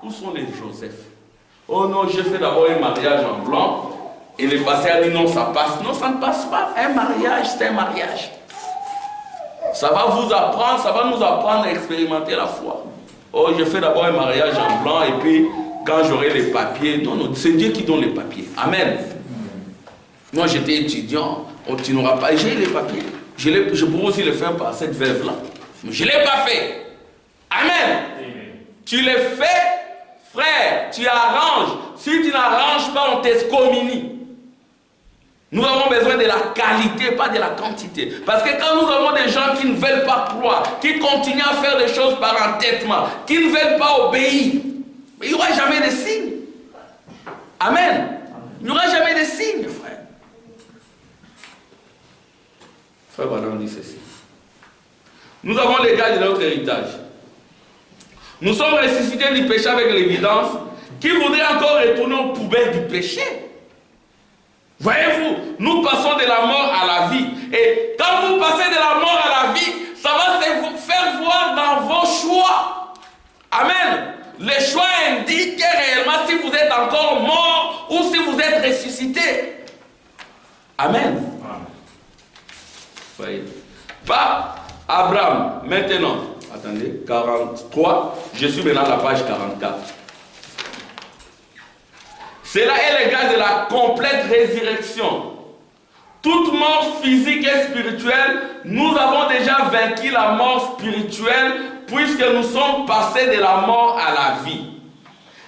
Où sont les Joseph? Oh non, j'ai fait d'abord un mariage en blanc. Et le pasteur a dit non, ça passe. Non, ça ne passe pas. Un mariage, c'est un mariage. Ça va vous apprendre, ça va nous apprendre à expérimenter la foi. Oh, j'ai fait d'abord un mariage en blanc et puis quand j'aurai les papiers. Non, non, c'est Dieu qui donne les papiers. Amen. Moi, j'étais étudiant. Tu n'auras pas. J'ai les papiers. Je pourrais aussi le faire par cette veuve-là. Mais je ne l'ai pas fait. Amen. Tu le fais, frère. Tu arranges. Si tu n'arranges pas, on t'excommunie. Nous avons besoin de la qualité, pas de la quantité. Parce que quand nous avons des gens qui ne veulent pas croire, qui continuent à faire des choses par entêtement, qui ne veulent pas obéir, il n'y aura jamais de signes. Amen. Il n'y aura jamais de signes, frère. Frère Branham dit ceci. Nous avons les gars de notre héritage. Nous sommes ressuscités du péché avec l'évidence qui voudrait encore retourner aux poubelles du péché. Voyez-vous, nous passons de la mort à la vie. Et quand vous passez de la mort à la vie, ça va se faire voir dans vos choix. Amen. Les choix indiquent réellement si vous êtes encore mort ou si vous êtes ressuscité. Amen. Voyez. Pas Abraham, maintenant. Attendez, 43. Je suis maintenant à la page 44. Cela est le gage de la complète résurrection. Toute mort physique et spirituelle, nous avons déjà vaincu la mort spirituelle puisque nous sommes passés de la mort à la vie.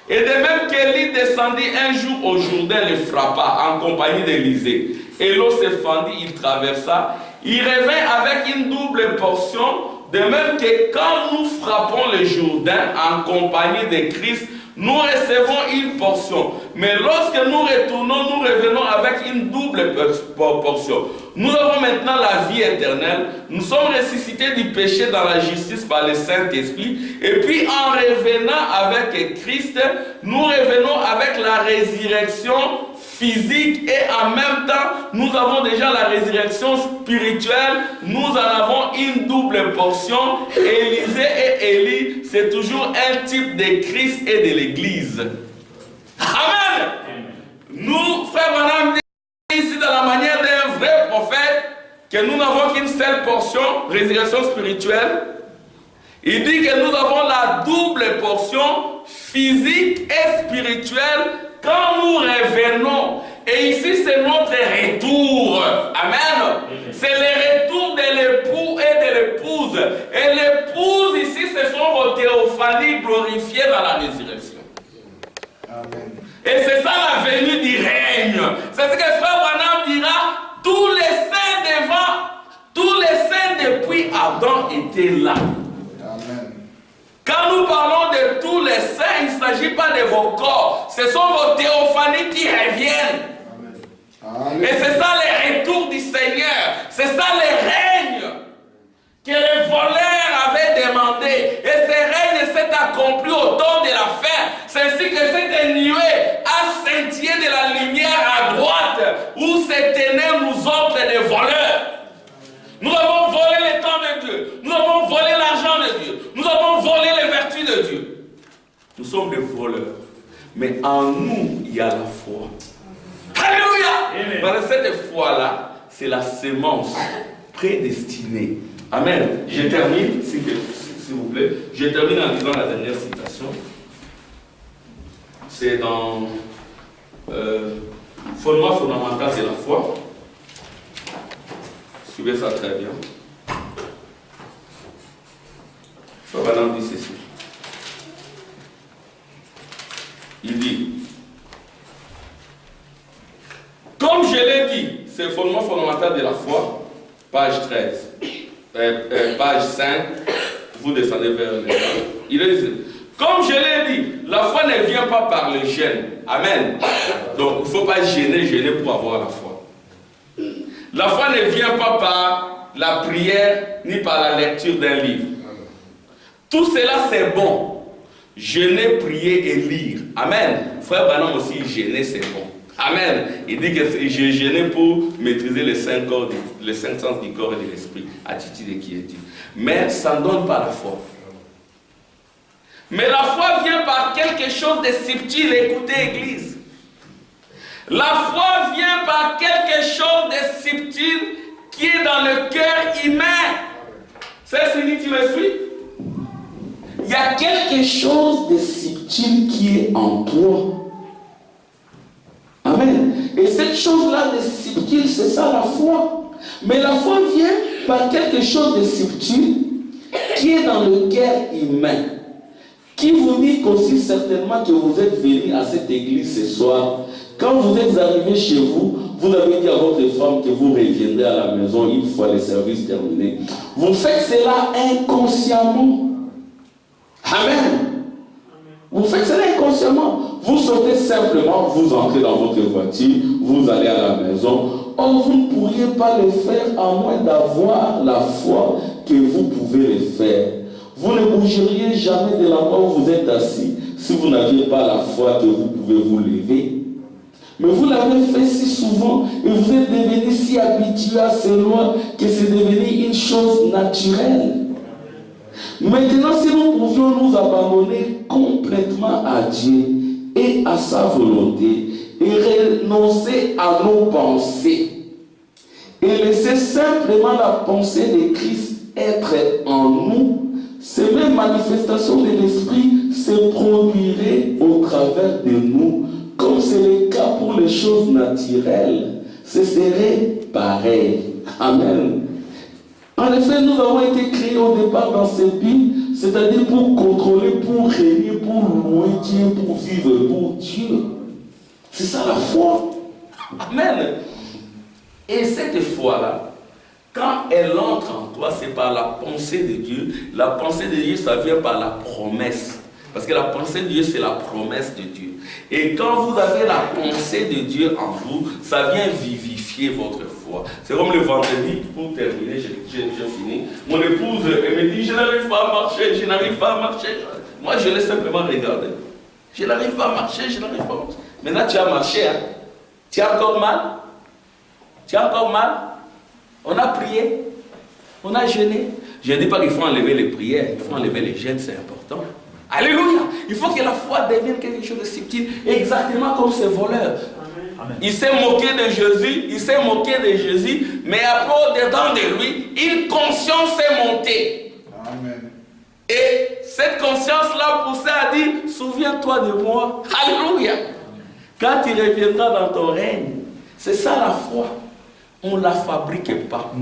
Et de même qu'Élie descendit un jour au Jourdain, le frappa en compagnie d'Élisée. Et l'eau se fendit, il traversa. Il revint avec une double portion, de même que quand nous frappons le Jourdain en compagnie de Christ, nous recevons une portion. Mais lorsque nous retournons, nous revenons avec une double portion. Nous avons maintenant la vie éternelle. Nous sommes ressuscités du péché dans la justice par le Saint-Esprit. Et puis en revenant avec Christ, nous revenons avec la résurrection physique et en même temps, nous avons déjà la résurrection spirituelle. Nous en avons une double portion. Élisée et Élie, c'est toujours un type de Christ et de l'Église. Amen. Nous, frère Branham, dit ici dans la manière d'un vrai prophète que nous n'avons qu'une seule portion, résurrection spirituelle. Il dit que nous avons la double portion physique et spirituelle quand nous revenons. Et ici, c'est notre retour. Amen. C'est le retour de l'époux et de l'épouse. Et l'épouse, ici, ce sont vos théophanies glorifiées dans la résurrection. Amen. Et c'est ça la venue du règne. C'est ce que frère Branham dira. Tous les saints devant, tous les saints depuis Adam étaient là. Amen. Quand nous parlons de tous les saints, il ne s'agit pas de vos corps. Ce sont vos théophanies qui reviennent. Amen. Et c'est ça le retour du Seigneur. C'est ça le règne que les voleurs avaient demandé. Et ce règne s'est accompli au temps de la fin. C'est ainsi que cette nuée a scintillé de la lumière à droite où se tenaient nous autres des voleurs. Nous avons volé le temps de Dieu. Nous avons volé l'argent de Dieu. Nous avons volé les vertus de Dieu. Nous sommes des voleurs. Mais en nous, il y a la foi. Alléluia. Parce que cette foi-là, c'est la sémence prédestinée. Amen. Je termine, s'il vous plaît. Je termine en disant la dernière citation. c'est dans fondement fondamental de la foi. Suivez ça très bien. Frère Branham dit ceci. Il dit, comme je l'ai dit, c'est le fondement fondamental de la foi, page 13, page 5, vous descendez vers le bas. Il dit, comme je l'ai dit, la foi ne vient pas par le jeûne. Amen. Donc, il ne faut pas gêner pour avoir la foi. La foi ne vient pas par la prière, ni par la lecture d'un livre. Tout cela, c'est bon. Jeûner, prier et lire. Amen. Frère Branham aussi, jeûner, c'est bon. Amen. Il dit que j'ai jeûné pour maîtriser les 5 sens du corps et de l'esprit. Attitude et quiétude. Mais ça ne donne pas la foi. Mais la foi vient par quelque chose de subtil. Écoutez, Église. La foi vient par quelque chose de subtil qui est dans le cœur humain. C'est fini, tu me suis? Il y a quelque chose de subtil qui est en toi. Amen. Et cette chose-là de subtil, c'est ça la foi. Mais la foi vient par quelque chose de subtil qui est dans le cœur humain. Qui vous dit qu'aussi certainement que vous êtes venu à cette église ce soir, quand vous êtes arrivé chez vous, vous avez dit à votre femme que vous reviendrez à la maison une fois le service terminé. Vous faites cela inconsciemment. Amen. Vous faites cela inconsciemment. Vous sautez simplement, vous entrez dans votre voiture, vous allez à la maison. Or, vous ne pourriez pas le faire à moins d'avoir la foi que vous pouvez le faire. Vous ne bougeriez jamais de l'endroit où vous êtes assis si vous n'aviez pas la foi que vous pouvez vous lever. Mais vous l'avez fait si souvent et vous êtes devenu si habitué à ces lois que c'est devenu une chose naturelle. Maintenant, si nous pouvions nous abandonner complètement à Dieu et à sa volonté et renoncer à nos pensées et laisser simplement la pensée de Christ être en nous, ces mêmes manifestations de l'esprit se produiraient au travers de nous, comme c'est le cas pour les choses naturelles. Ce serait pareil. Amen. En effet, nous avons été créés au départ dans cette vie, c'est-à-dire pour contrôler, pour régner, pour louer Dieu, pour vivre pour Dieu. C'est ça la foi. Amen. Et cette foi-là, quand elle entre en toi, c'est par la pensée de Dieu. La pensée de Dieu, ça vient par la promesse. Parce que la pensée de Dieu, c'est la promesse de Dieu. Et quand vous avez la pensée de Dieu en vous, ça vient vivifier votre foi. C'est comme le vendredi, pour terminer, j'ai fini. Mon épouse, elle me dit, je n'arrive pas à marcher, je n'arrive pas à marcher. Moi, je l'ai simplement regardé. Je n'arrive pas à marcher, je n'arrive pas à marcher. Maintenant, tu as marché, hein? Tu as encore mal? Tu as encore mal? On a prié, on a jeûné. Je ne dis pas qu'il faut enlever les prières, il faut enlever les jeûnes, c'est important. Alléluia. Il faut que la foi devienne quelque chose de subtil, exactement comme ces voleurs. Amen. Il s'est moqué de Jésus, mais après, au-dedans de lui, une conscience est montée. Amen. Et cette conscience-là poussait à dire, souviens-toi de moi. Alléluia. Quand il reviendra dans ton règne, c'est ça la foi. On ne la fabrique pas.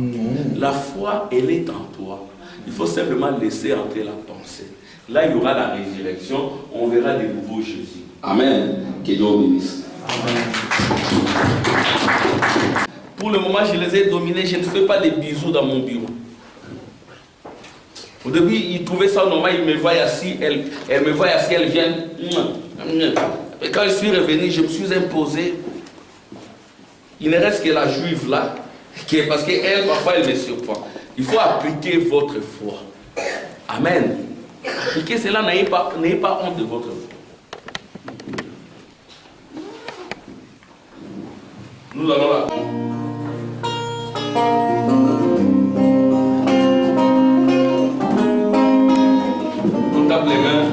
La foi, elle est en toi. Il faut simplement laisser entrer la pensée. Là, il y aura la résurrection. On verra de nouveau Jésus. Amen. Que Dieu bénisse. Amen. Pour le moment, je les ai dominés. Je ne fais pas des bisous dans mon bureau. Au début, ils trouvaient ça normal. Ils me voient assis. Elle me voit assis. Elle vient. Et quand je suis revenu, je me suis imposé. Il ne reste que la juive là, parce qu'elle, parfois, elle me surprend. Il faut appliquer votre foi. Amen. Appliquez cela, n'ayez pas honte de votre foi. Nous allons là. On tape les mains.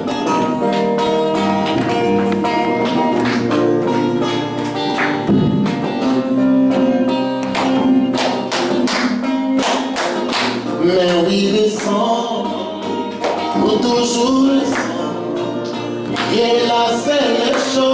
Mais oui, descend, pour toujours descend. Et la seule chose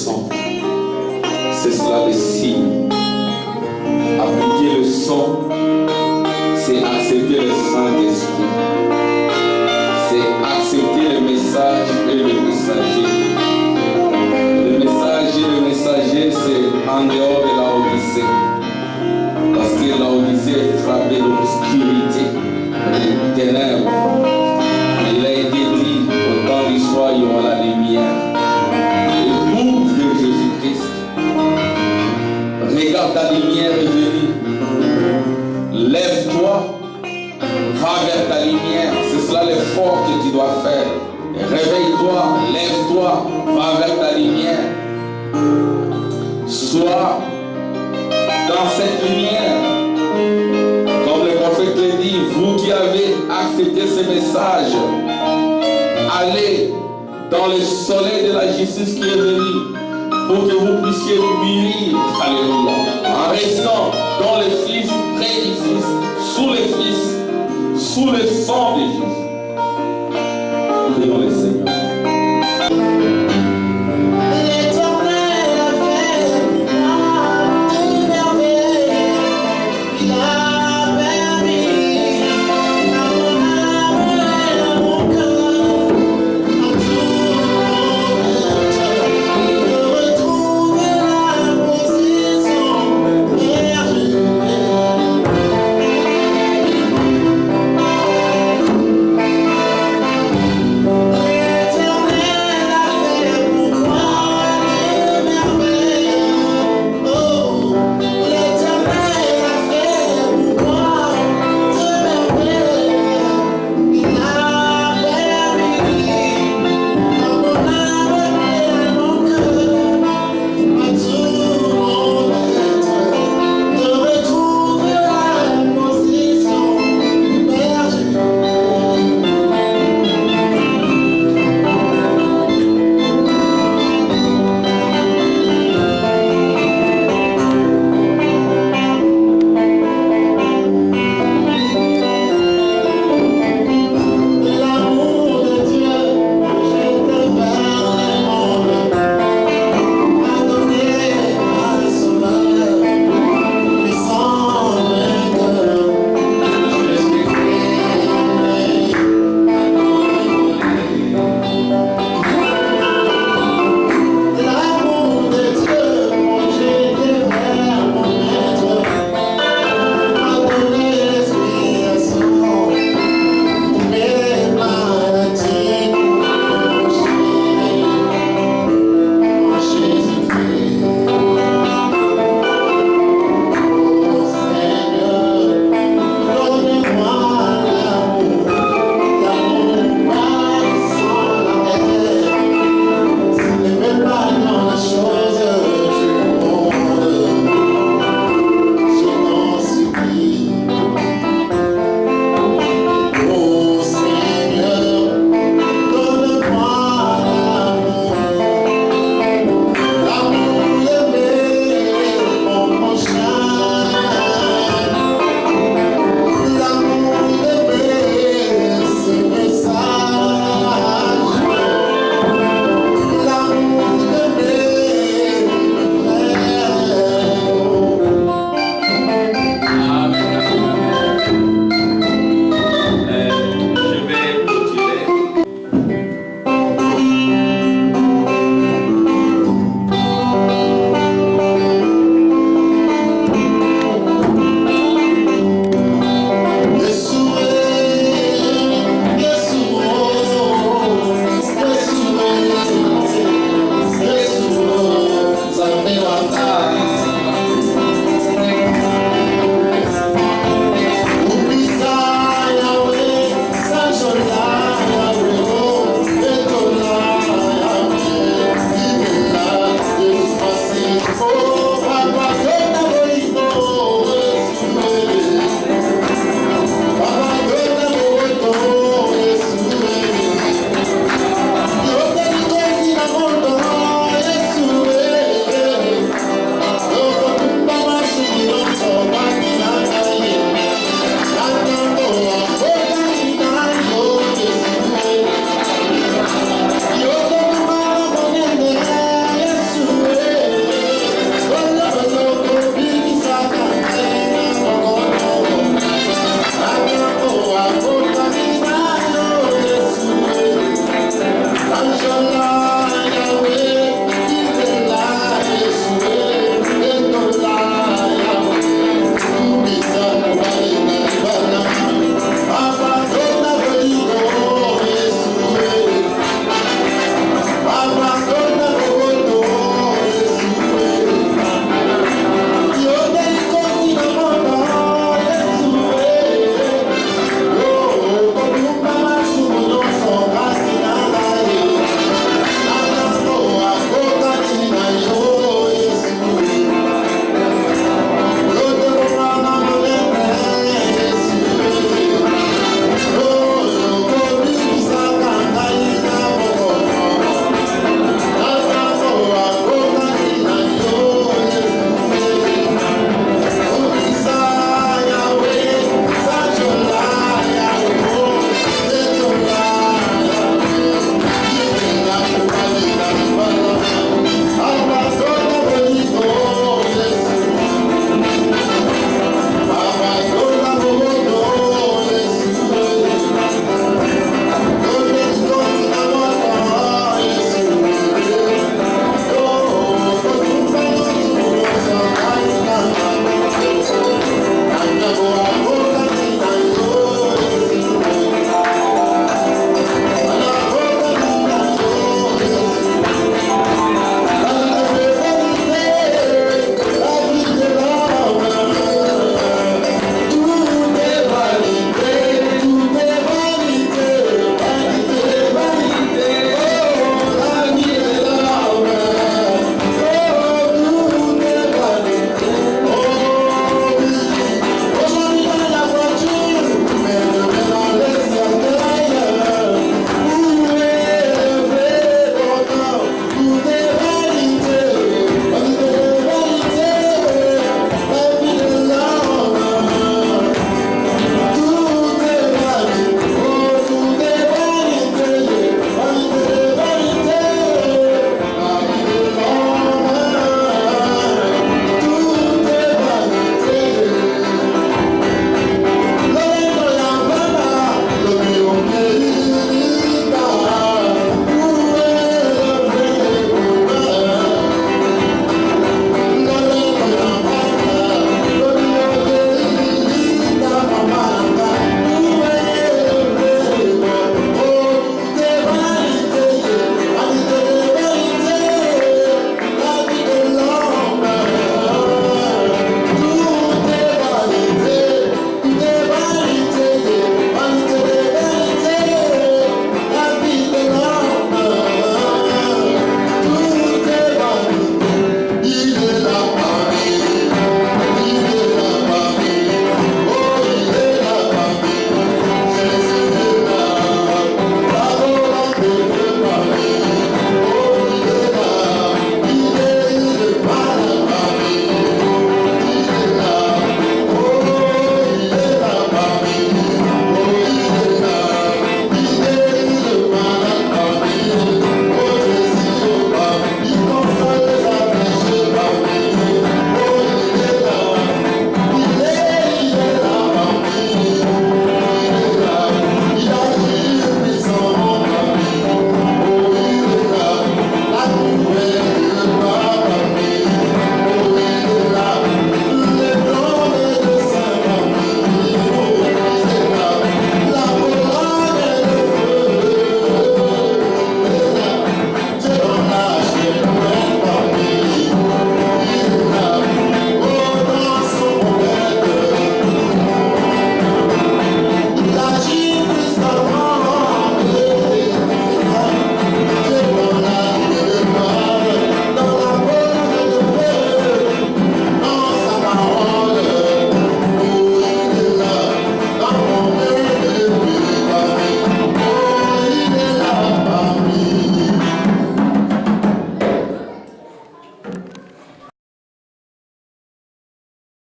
sang. C'est cela le signe. Appliquer le sang, c'est accepter le Saint-Esprit. C'est accepter le message et le messager. Le messager, c'est en dehors de la Odyssée. Parce que la Odyssée est frappée d'obscurité, de ténèbres. Il a été dit, au temps du soir, il y aura la lumière. Et pour Jésus-Christ, regarde, ta lumière est venue. Lève-toi, va vers ta lumière. C'est cela l'effort que tu dois faire. Réveille-toi, lève-toi, va vers ta lumière. Sois dans cette lumière. Comme le prophète le dit, vous qui avez accepté ce message, allez dans le soleil de la justice qui est venu pour que vous puissiez mûrir. Alléluia. En restant dans le Fils, près du Fils, sous le Fils, sous le sang de Jésus.